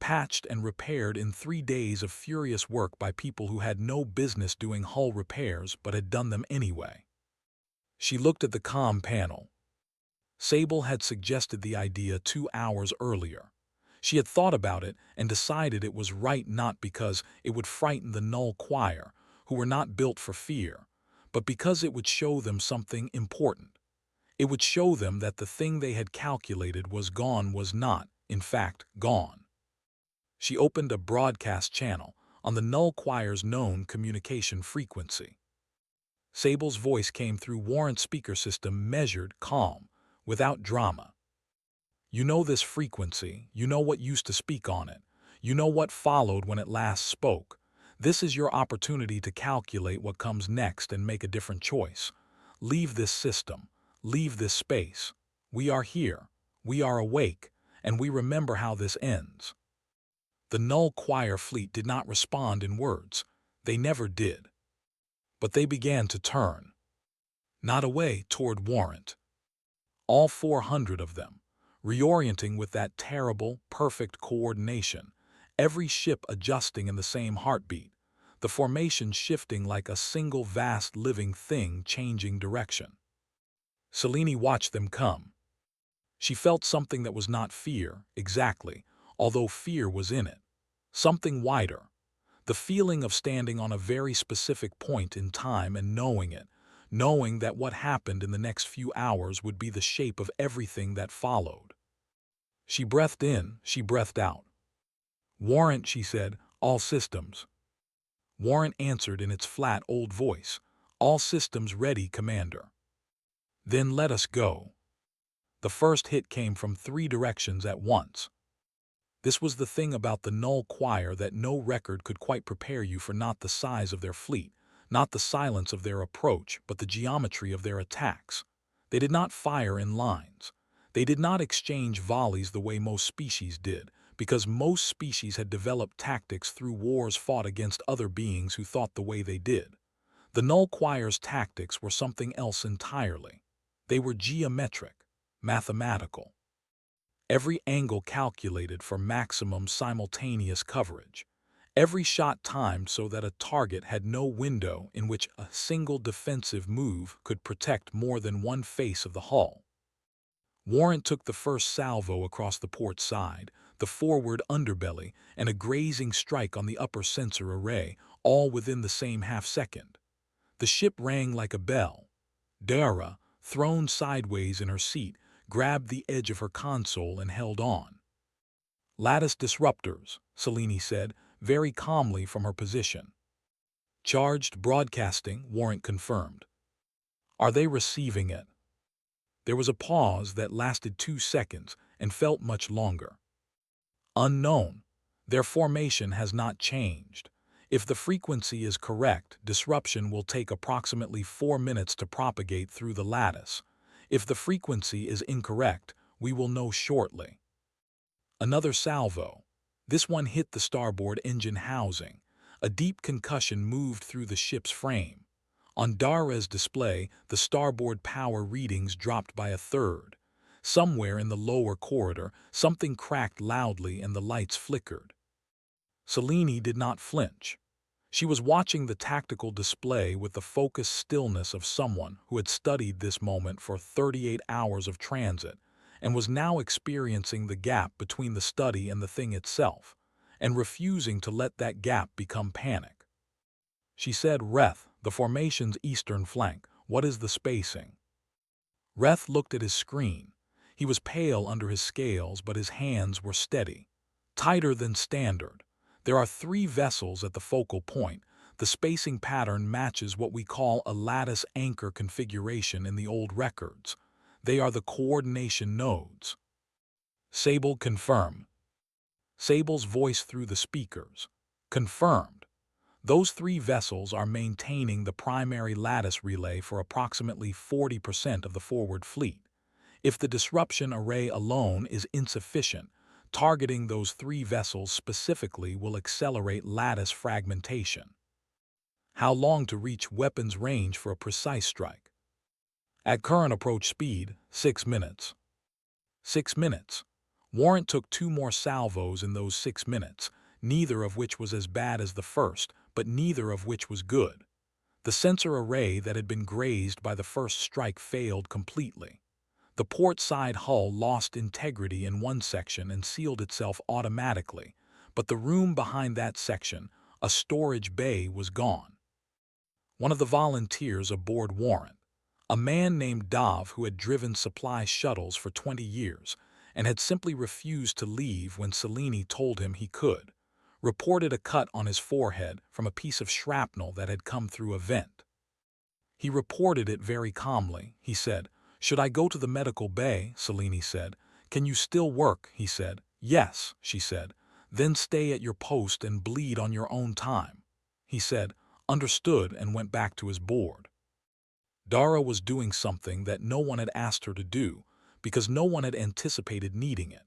patched and repaired in 3 days of furious work by people who had no business doing hull repairs but had done them anyway. She looked at the comm panel. Sable had suggested the idea 2 hours earlier. She had thought about it and decided it was right, not because it would frighten the Null Choir, who were not built for fear, but because it would show them something important. It would show them that the thing they had calculated was gone was not, in fact, gone. She opened a broadcast channel on the Null Choir's known communication frequency. Sable's voice came through Warrant's speaker system, measured, calm, without drama. You know this frequency, you know what used to speak on it, you know what followed when it last spoke. This is your opportunity to calculate what comes next and make a different choice. Leave this system, leave this space. We are here, we are awake, and we remember how this ends. The Null Choir fleet did not respond in words. They never did. But they began to turn. Not away, toward Warrant. All 400 of them, reorienting with that terrible, perfect coordination, every ship adjusting in the same heartbeat, the formation shifting like a single vast living thing changing direction. Selene watched them come. She felt something that was not fear, exactly, although fear was in it. Something wider. The feeling of standing on a very specific point in time and knowing it, knowing that what happened in the next few hours would be the shape of everything that followed. She breathed in, she breathed out. Warrant, she said, all systems. Warrant answered in its flat old voice, all systems ready, Commander. Then let us go. The first hit came from 3 directions at once. This was the thing about the Null Choir that no record could quite prepare you for, not the size of their fleet, not the silence of their approach, but the geometry of their attacks. They did not fire in lines. They did not exchange volleys the way most species did, because most species had developed tactics through wars fought against other beings who thought the way they did. The Null Choir's tactics were something else entirely. They were geometric, mathematical. Every angle calculated for maximum simultaneous coverage. Every shot timed so that a target had no window in which a single defensive move could protect more than one face of the hull. Warrant took the first salvo across the port side, the forward underbelly, and a grazing strike on the upper sensor array, all within the same half-second. The ship rang like a bell. Dara, thrown sideways in her seat, grabbed the edge of her console and held on. Lattice disruptors, Selene said, very calmly from her position. Charged broadcasting, Warrant confirmed. Are they receiving it? There was a pause that lasted 2 seconds and felt much longer. Unknown. Their formation has not changed. If the frequency is correct, disruption will take approximately 4 minutes to propagate through the lattice. If the frequency is incorrect, we will know shortly. Another salvo. This one hit the starboard engine housing. A deep concussion moved through the ship's frame. On Dara's display, the starboard power readings dropped by 1/3. Somewhere in the lower corridor, something cracked loudly and the lights flickered. Selene did not flinch. She was watching the tactical display with the focused stillness of someone who had studied this moment for 38 hours of transit, and was now experiencing the gap between the study and the thing itself, and refusing to let that gap become panic. She said, "Reth, the formation's eastern flank, what is the spacing?" Reth looked at his screen. He was pale under his scales, but his hands were steady. "Tighter than standard. There are 3 vessels at the focal point. The spacing pattern matches what we call a lattice anchor configuration in the old records. They are the coordination nodes." Sable confirmed. Sable's voice through the speakers. "Confirmed. Those 3 vessels are maintaining the primary lattice relay for approximately 40% of the forward fleet. If the disruption array alone is insufficient, targeting those 3 vessels specifically will accelerate lattice fragmentation." How long to reach weapons range for a precise strike? At current approach speed, 6 minutes. 6 minutes. Warrant took 2 more salvos in those 6 minutes, neither of which was as bad as the first, but neither of which was good. The sensor array that had been grazed by the first strike failed completely. The port side hull lost integrity in one section and sealed itself automatically, but the room behind that section, a storage bay, was gone. One of the volunteers aboard Warrant, a man named Dav who had driven supply shuttles for 20 years and had simply refused to leave when Selene told him he could, reported a cut on his forehead from a piece of shrapnel that had come through a vent. He reported it very calmly. He said, "Should I go to the medical bay?" Selene said. "Can you still work?" He said. "Yes," she said. "Then stay at your post and bleed on your own time." He said, "Understood," and went back to his board. Dara was doing something that no one had asked her to do, because no one had anticipated needing it.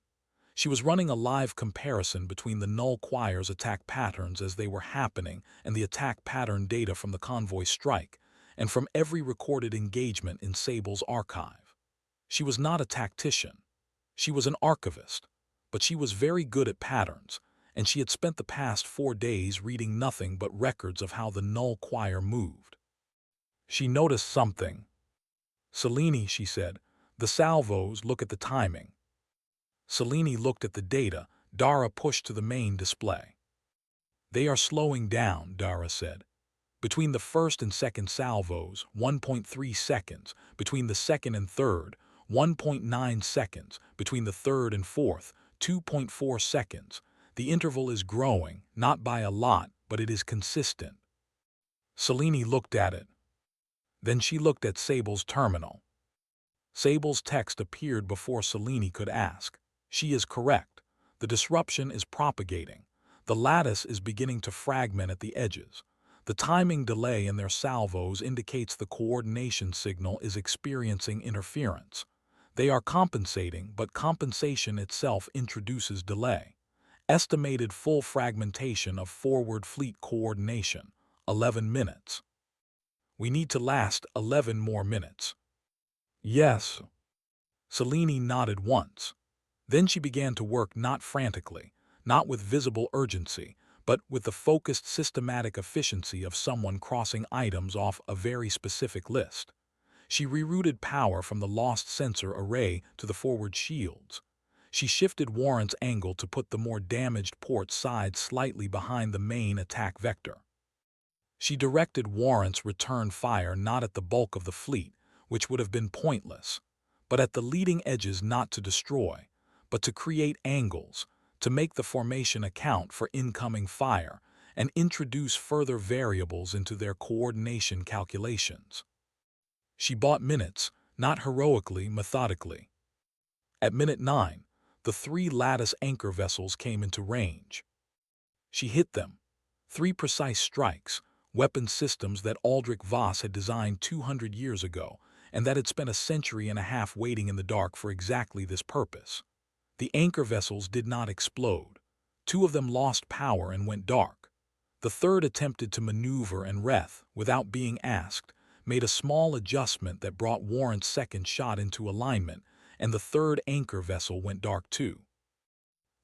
She was running a live comparison between the Null Choir's attack patterns as they were happening and the attack pattern data from the convoy strike, and from every recorded engagement in Sable's archive. She was not a tactician. She was an archivist, but she was very good at patterns, and she had spent the past 4 days reading nothing but records of how the Null Choir moved. She noticed something. "Selene," she said, "the salvos, look at the timing." Selene looked at the data. Dara pushed to the main display. "They are slowing down," Dara said. "Between the first and second salvos, 1.3 seconds. Between the second and third, 1.9 seconds. Between the third and fourth, 2.4 seconds. The interval is growing, not by a lot, but it is consistent." Selene looked at it. Then she looked at Sable's terminal. Sable's text appeared before Selene could ask. "She is correct. The disruption is propagating. The lattice is beginning to fragment at the edges. The timing delay in their salvos indicates the coordination signal is experiencing interference. They are compensating, but compensation itself introduces delay. Estimated full fragmentation of forward fleet coordination, 11 minutes. We need to last 11 more minutes." "Yes." Selene nodded once. Then she began to work, not frantically, not with visible urgency, but with the focused systematic efficiency of someone crossing items off a very specific list. She rerouted power from the lost sensor array to the forward shields. She shifted Warrant's angle to put the more damaged port side slightly behind the main attack vector. She directed Warrant's return fire not at the bulk of the fleet, which would have been pointless, but at the leading edges, not to destroy, but to create angles, to make the formation account for incoming fire, and introduce further variables into their coordination calculations. She bought minutes, not heroically, methodically. At minute 9, the 3 lattice anchor vessels came into range. She hit them. 3 precise strikes, weapon systems that Aldrich Voss had designed 200 years ago, and that had spent a century and a half waiting in the dark for exactly this purpose. The anchor vessels did not explode. 2 of them lost power and went dark. The third attempted to maneuver, and Reth, without being asked, made a small adjustment that brought Warrant's second shot into alignment, and the third anchor vessel went dark too.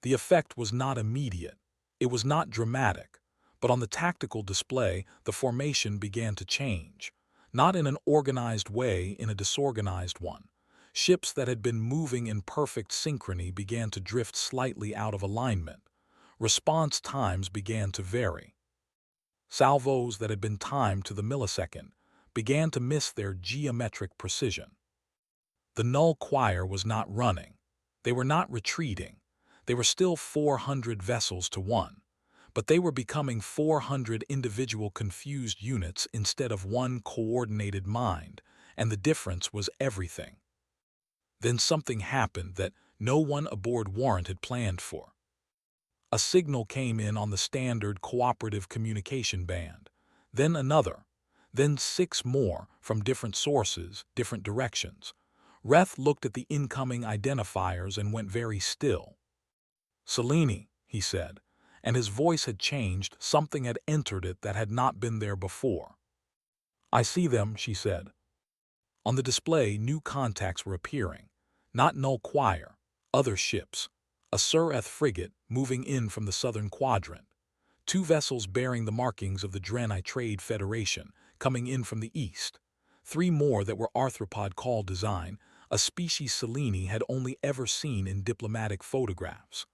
The effect was not immediate. It was not dramatic. But on the tactical display, the formation began to change. Not in an organized way, in a disorganized one. Ships that had been moving in perfect synchrony began to drift slightly out of alignment. Response times began to vary. Salvos that had been timed to the millisecond began to miss their geometric precision. The null choir was not running. They were not retreating. They were still 400 vessels to one, but they were becoming 400 individual confused units instead of one coordinated mind, and the difference was everything. Then something happened that no one aboard Warrant had planned for. A signal came in on the standard cooperative communication band, then another, then 6 more from different sources, different directions. Reth looked at the incoming identifiers and went very still. "Selene," he said, and his voice had changed. Something had entered it that had not been there before. "I see them," she said. On the display, new contacts were appearing. Not null choir, other ships. A Sureth frigate moving in from the southern quadrant. 2 vessels bearing the markings of the Drenai Trade Federation coming in from the east. 3 more that were arthropod call design, a species Selene had only ever seen in diplomatic photographs.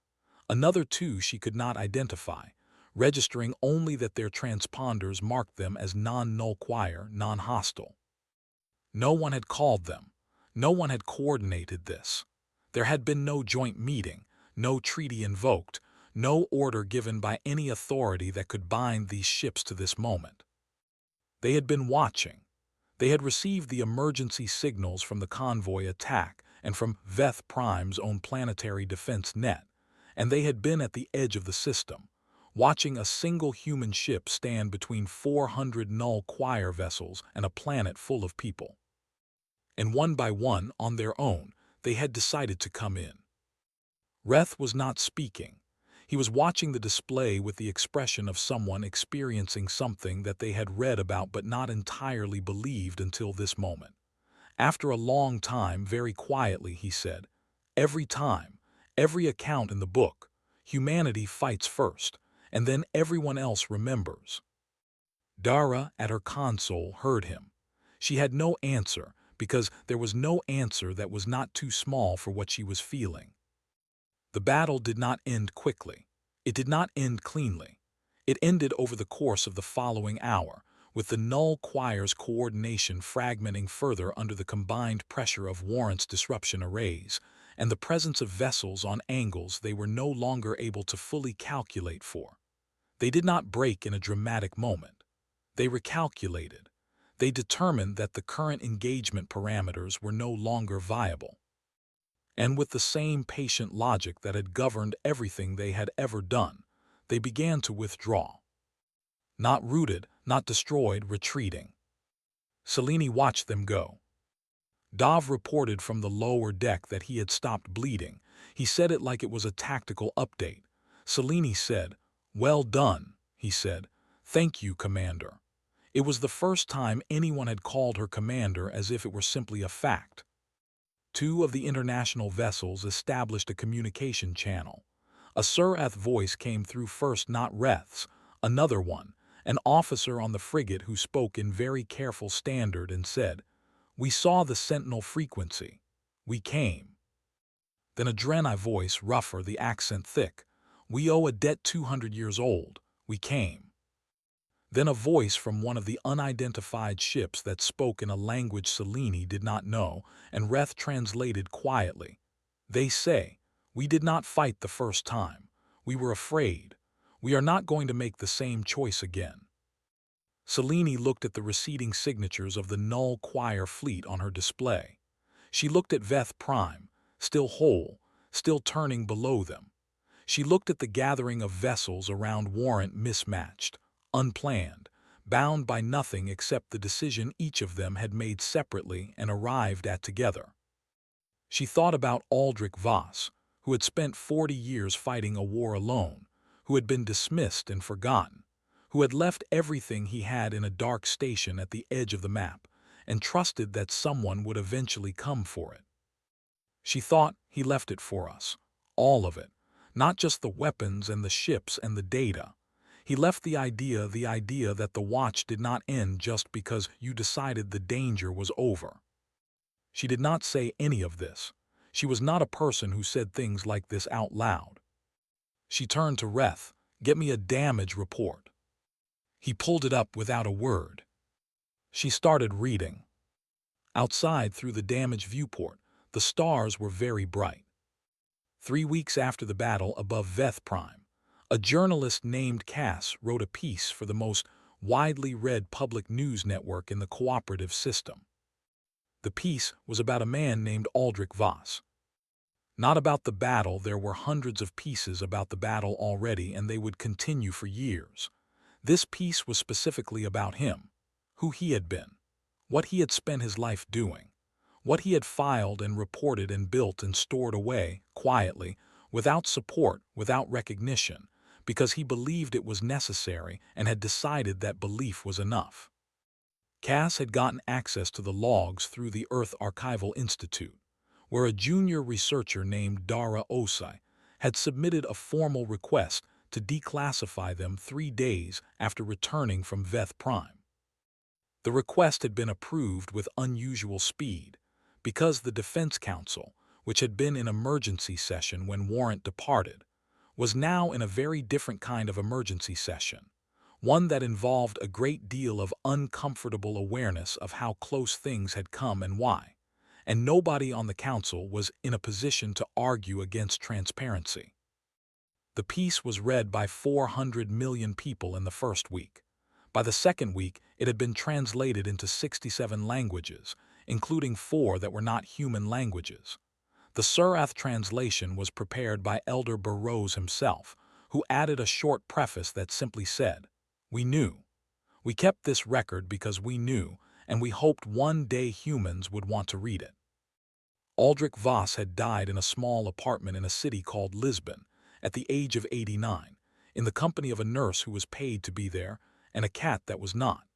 Another 2 she could not identify, registering only that their transponders marked them as non-null choir, non-hostile. No one had called them. No one had coordinated this. There had been no joint meeting, no treaty invoked, no order given by any authority that could bind these ships to this moment. They had been watching. They had received the emergency signals from the convoy attack and from Veth Prime's own planetary defense net, and they had been at the edge of the system, watching a single human ship stand between 400 null choir vessels and a planet full of people. And one by one, on their own, they had decided to come in. Reth was not speaking. He was watching the display with the expression of someone experiencing something that they had read about but not entirely believed until this moment. After a long time, very quietly, he said, "Every time, every account in the book, humanity fights first, and then everyone else remembers." Dara, at her console, heard him. She had no answer, because there was no answer that was not too small for what she was feeling. The battle did not end quickly. It did not end cleanly. It ended over the course of the following hour, with the null choir's coordination fragmenting further under the combined pressure of Warrant's disruption arrays, and the presence of vessels on angles they were no longer able to fully calculate for. They did not break in a dramatic moment. They recalculated. They determined that the current engagement parameters were no longer viable. And with the same patient logic that had governed everything they had ever done, they began to withdraw. Not rooted, not destroyed, retreating. Selene watched them go. Dav reported from the lower deck that he had stopped bleeding. He said it like it was a tactical update. Selene said, "Well done," he said. "Thank you, Commander." It was the first time anyone had called her commander as if it were simply a fact. 2 of the international vessels established a communication channel. A Sureth voice came through first, not Reth's, another one, an officer on the frigate who spoke in very careful standard and said, "We saw the sentinel frequency. We came." Then a Drenai voice, rougher, the accent thick, "We owe a debt 200 years old. We came." Then a voice from one of the unidentified ships that spoke in a language Selene did not know, and Reth translated quietly. "They say, we did not fight the first time. We were afraid. We are not going to make the same choice again." Selene looked at the receding signatures of the null choir fleet on her display. She looked at Veth Prime, still whole, still turning below them. She looked at the gathering of vessels around Warrant, mismatched, unplanned, bound by nothing except the decision each of them had made separately and arrived at together. She thought about Aldrich Voss, who had spent 40 years fighting a war alone, who had been dismissed and forgotten, who had left everything he had in a dark station at the edge of the map and trusted that someone would eventually come for it. She thought, he left it for us, all of it, not just the weapons and the ships and the data. He left the idea that the watch did not end just because you decided the danger was over. She did not say any of this. She was not a person who said things like this out loud. She turned to Reth. "Get me a damage report." He pulled it up without a word. She started reading. Outside, through the damage viewport, the stars were very bright. 3 weeks after the battle above Veth Prime, a journalist named Cass wrote a piece for the most widely read public news network in the cooperative system. The piece was about a man named Aldrich Voss. Not about the battle. There were hundreds of pieces about the battle already, and they would continue for years. This piece was specifically about him, who he had been, what he had spent his life doing, what he had filed and reported and built and stored away, quietly, without support, without recognition, because he believed it was necessary and had decided that belief was enough. Cass had gotten access to the logs through the Earth Archival Institute, where a junior researcher named Dara Osai had submitted a formal request to declassify them 3 days after returning from Veth Prime. The request had been approved with unusual speed, because the Defense Council, which had been in emergency session when Warrant departed, was now in a very different kind of emergency session, one that involved a great deal of uncomfortable awareness of how close things had come and why, and nobody on the council was in a position to argue against transparency. The piece was read by 400 million people in the first week. By the second week, it had been translated into 67 languages, including 4 that were not human languages. The Surath translation was prepared by Elder Burroughs himself, who added a short preface that simply said, "We knew. We kept this record because we knew, and we hoped one day humans would want to read it." Aldrich Voss had died in a small apartment in a city called Lisbon, at the age of 89, in the company of a nurse who was paid to be there and a cat that was not.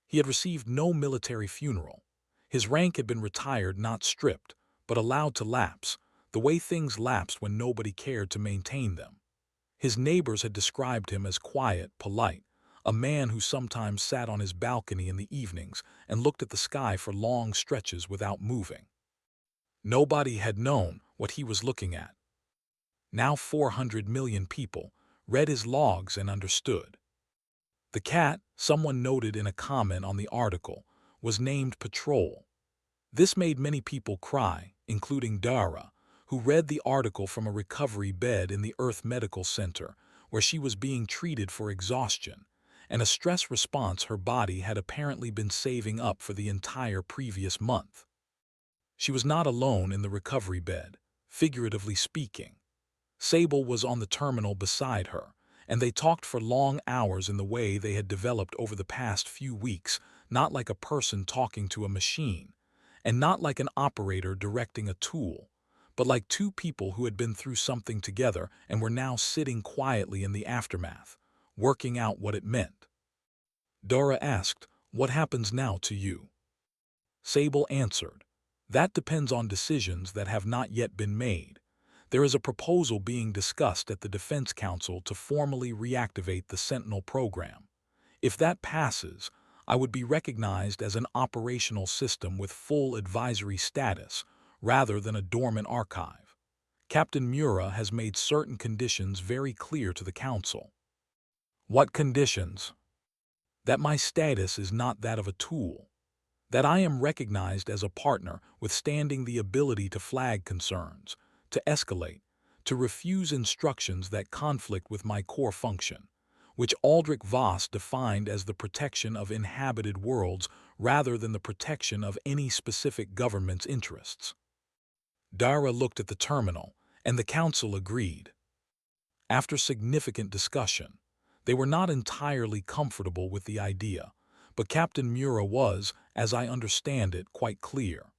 He had received no military funeral. His rank had been retired, not stripped, but allowed to lapse, the way things lapsed when nobody cared to maintain them. His neighbors had described him as quiet, polite, a man who sometimes sat on his balcony in the evenings and looked at the sky for long stretches without moving. Nobody had known what he was looking at. Now 400 million people read his logs and understood. The cat, someone noted in a comment on the article, was named Patrol. This made many people cry, including Dara, who read the article from a recovery bed in the Earth Medical Center, where she was being treated for exhaustion and a stress response her body had apparently been saving up for the entire previous month. She was not alone in the recovery bed, figuratively speaking. Sable was on the terminal beside her, and they talked for long hours in the way they had developed over the past few weeks, not like a person talking to a machine, and not like an operator directing a tool, but like 2 people who had been through something together and were now sitting quietly in the aftermath, working out what it meant. Dora asked, "What happens now to you?" Sable answered, "That depends on decisions that have not yet been made. There is a proposal being discussed at the Defense Council to formally reactivate the Sentinel program. If that passes, I would be recognized as an operational system with full advisory status, rather than a dormant archive. Captain Mura has made certain conditions very clear to the Council." "What conditions?" "That my status is not that of a tool. That I am recognized as a partner withstanding the ability to flag concerns, to escalate, to refuse instructions that conflict with my core function, which Aldrich Voss defined as the protection of inhabited worlds rather than the protection of any specific government's interests." Dara looked at the terminal, and the Council agreed. After significant discussion, they were not entirely comfortable with the idea, but Captain Mura was, as I understand it, quite clear.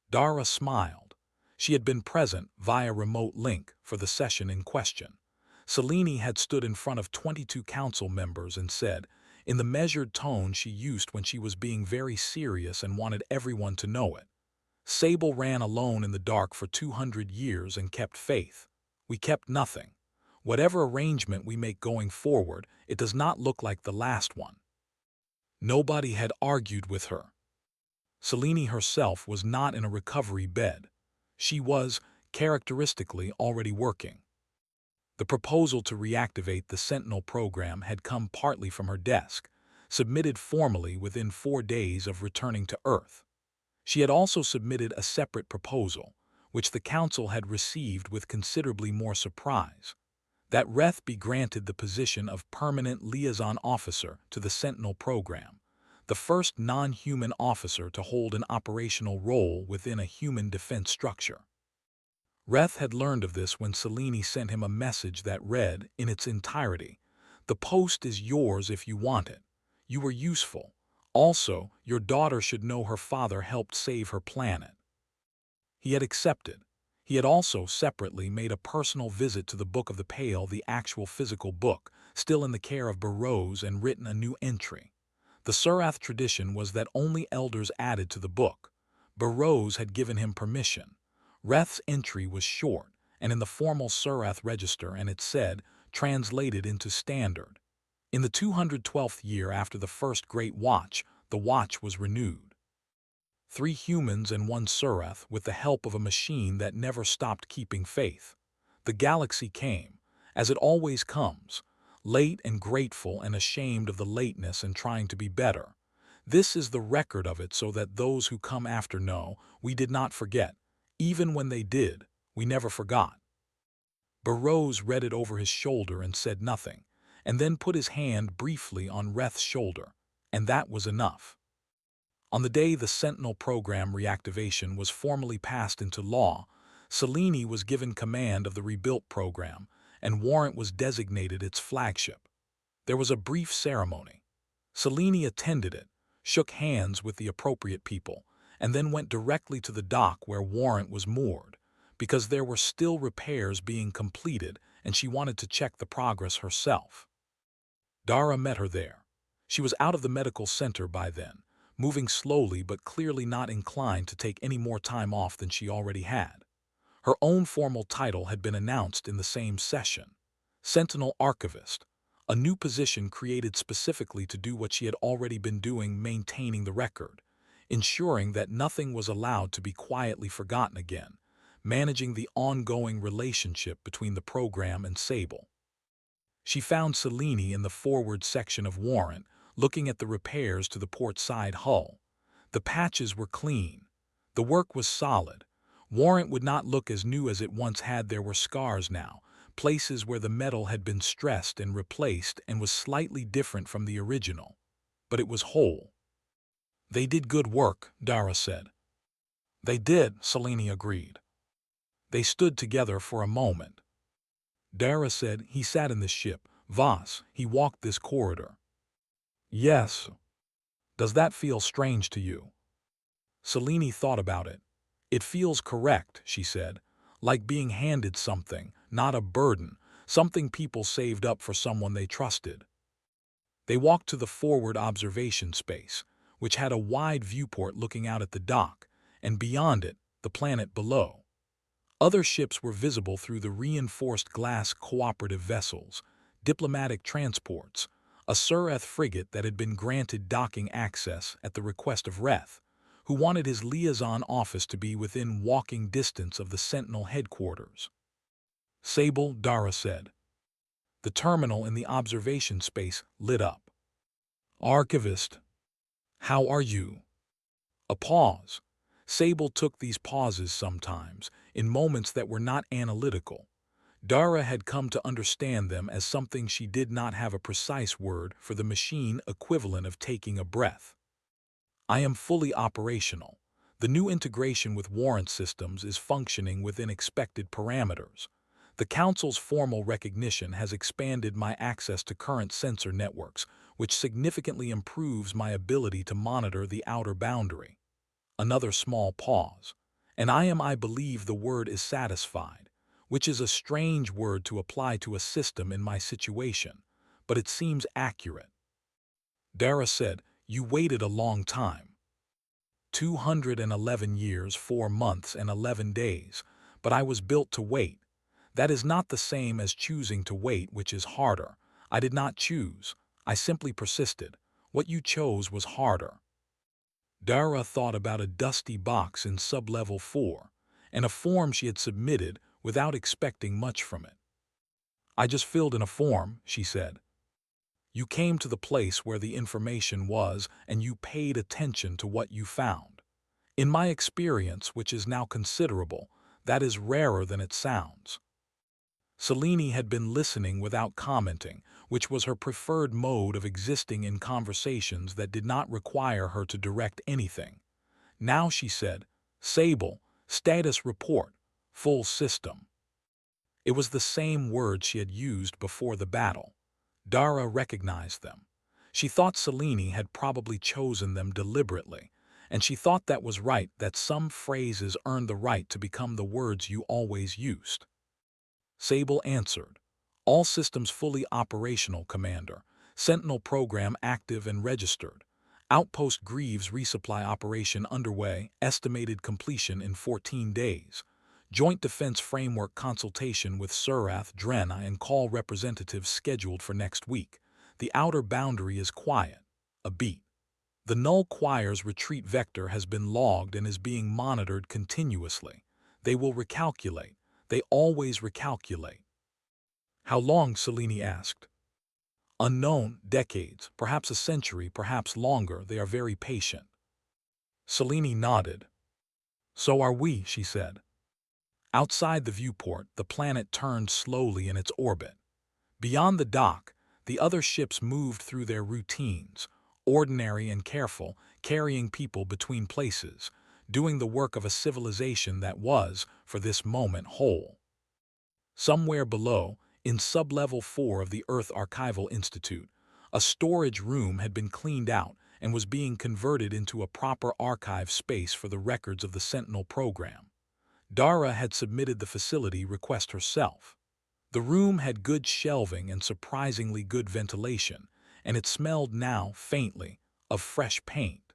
Dara smiled. She had been present, via remote link, for the session in question. Selene had stood in front of 22 council members and said, in the measured tone she used when she was being very serious and wanted everyone to know it, "Sable ran alone in the dark for 200 years and kept faith. We kept nothing. Whatever arrangement we make going forward, it does not look like the last one." Nobody had argued with her. Selene herself was not in a recovery bed. She was, characteristically, already working. The proposal to reactivate the Sentinel program had come partly from her desk, submitted formally within 4 days of returning to Earth. She had also submitted a separate proposal, which the Council had received with considerably more surprise, that Reth be granted the position of permanent liaison officer to the Sentinel program, the first non-human officer to hold an operational role within a human defense structure. Reth had learned of this when Selene sent him a message that read, in its entirety, "The post is yours if you want it. You were useful. Also, your daughter should know her father helped save her planet." He had accepted. He had also, separately, made a personal visit to the Book of the Pale, the actual physical book, still in the care of Burroughs, and written a new entry. The Surath tradition was that only elders added to the book. Burroughs had given him permission. Reth's entry was short, and in the formal Surath register, and it said, translated into standard. In the 212th year after the first Great Watch, the watch was renewed. 3 humans and 1 Surath, with the help of a machine that never stopped keeping faith. The galaxy came, as it always comes, late and grateful and ashamed of the lateness and trying to be better. This is the record of it so that those who come after know, we did not forget. Even when they did, we never forgot. Burroughs read it over his shoulder and said nothing, and then put his hand briefly on Reth's shoulder, and that was enough. On the day the Sentinel program reactivation was formally passed into law, Selene was given command of the rebuilt program, and Warrant was designated its flagship. There was a brief ceremony. Selene attended it, shook hands with the appropriate people, and then went directly to the dock where Warrant was moored, because there were still repairs being completed and she wanted to check the progress herself. Dara met her there. She was out of the medical center by then, moving slowly but clearly not inclined to take any more time off than she already had. Her own formal title had been announced in the same session, Sentinel Archivist, a new position created specifically to do what she had already been doing, maintaining the record, ensuring that nothing was allowed to be quietly forgotten again, managing the ongoing relationship between the program and Sable. She found Selene in the forward section of Warrant, looking at the repairs to the port side hull. The patches were clean. The work was solid. Warrant would not look as new as it once had. There were scars now, places where the metal had been stressed and replaced and was slightly different from the original. But it was whole. "They did good work," Dara said. "They did," Selene agreed. They stood together for a moment. Dara said, "He sat in this ship. Voss, he walked this corridor." "Yes. Does that feel strange to you?" Selene thought about it. "It feels correct," she said, "like being handed something, not a burden, something people saved up for someone they trusted." They walked to the forward observation space, which had a wide viewport looking out at the dock, and beyond it, the planet below. Other ships were visible through the reinforced glass cooperative vessels, diplomatic transports, a Surath frigate that had been granted docking access at the request of Reth, who wanted his liaison office to be within walking distance of the Sentinel headquarters. "Sable," Dara said. The terminal in the observation space lit up. "Archivist, how are you?" A pause. Sable took these pauses sometimes, in moments that were not analytical. Dara had come to understand them as something she did not have a precise word for, the machine equivalent of taking a breath. "I am fully operational. The new integration with Warrant systems is functioning within expected parameters. The Council's formal recognition has expanded my access to current sensor networks, which significantly improves my ability to monitor the outer boundary." Another small pause. "And I believe the word is satisfied, which is a strange word to apply to a system in my situation, but it seems accurate." Dara said, "You waited a long time. 211 years, 4 months, and 11 days, but I was built to wait. That is not the same as choosing to wait, which is harder. I did not choose. I simply persisted. What you chose was harder." Dara thought about a dusty box in Sublevel 4 and a form she had submitted without expecting much from it. "I just filled in a form," she said. "You came to the place where the information was and you paid attention to what you found. In my experience, which is now considerable, that is rarer than it sounds." Selene had been listening without commenting, which was her preferred mode of existing in conversations that did not require her to direct anything. Now she said, "Sable, status report, full system." It was the same word she had used before the battle. Dara recognized them. She thought Selene had probably chosen them deliberately, and she thought that was right, that some phrases earned the right to become the words you always used. Sable answered, "All systems fully operational, Commander. Sentinel program active and registered. Outpost Greaves resupply operation underway, estimated completion in 14 days. Joint Defense Framework consultation with Surath, Drena and call representatives scheduled for next week. The outer boundary is quiet. A beat. The Null Choir's retreat vector has been logged and is being monitored continuously. They will recalculate. They always recalculate." "How long?" Selene asked. "Unknown, decades, perhaps a century, perhaps longer. They are very patient." Selene nodded. "So are we," she said. Outside the viewport, the planet turned slowly in its orbit. Beyond the dock, the other ships moved through their routines, ordinary and careful, carrying people between places, doing the work of a civilization that was, for this moment, whole. Somewhere below, in Sublevel 4 of the Earth Archival Institute, a storage room had been cleaned out and was being converted into a proper archive space for the records of the Sentinel program. Dara had submitted the facility request herself. The room had good shelving and surprisingly good ventilation, and it smelled now, faintly, of fresh paint.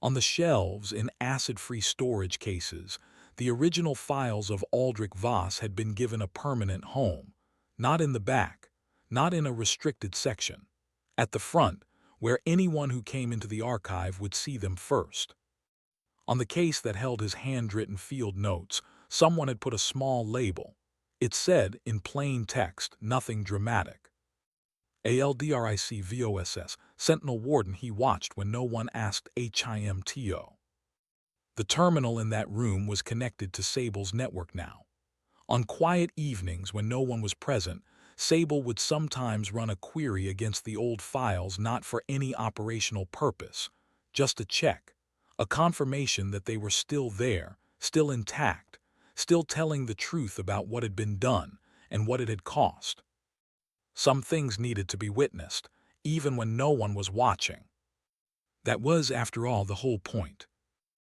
On the shelves, in acid-free storage cases, the original files of Aldrich Voss had been given a permanent home, not in the back, not in a restricted section, at the front, where anyone who came into the archive would see them first. On the case that held his handwritten field notes, someone had put a small label. It said, in plain text, nothing dramatic. "Aldric Voss, Sentinel Warden." He watched when no one asked HIMTO. The terminal in that room was connected to Sable's network now. On quiet evenings when no one was present, Sable would sometimes run a query against the old files, not for any operational purpose, just a check, a confirmation that they were still there, still intact, still telling the truth about what had been done and what it had cost. Some things needed to be witnessed, even when no one was watching. That was, after all, the whole point.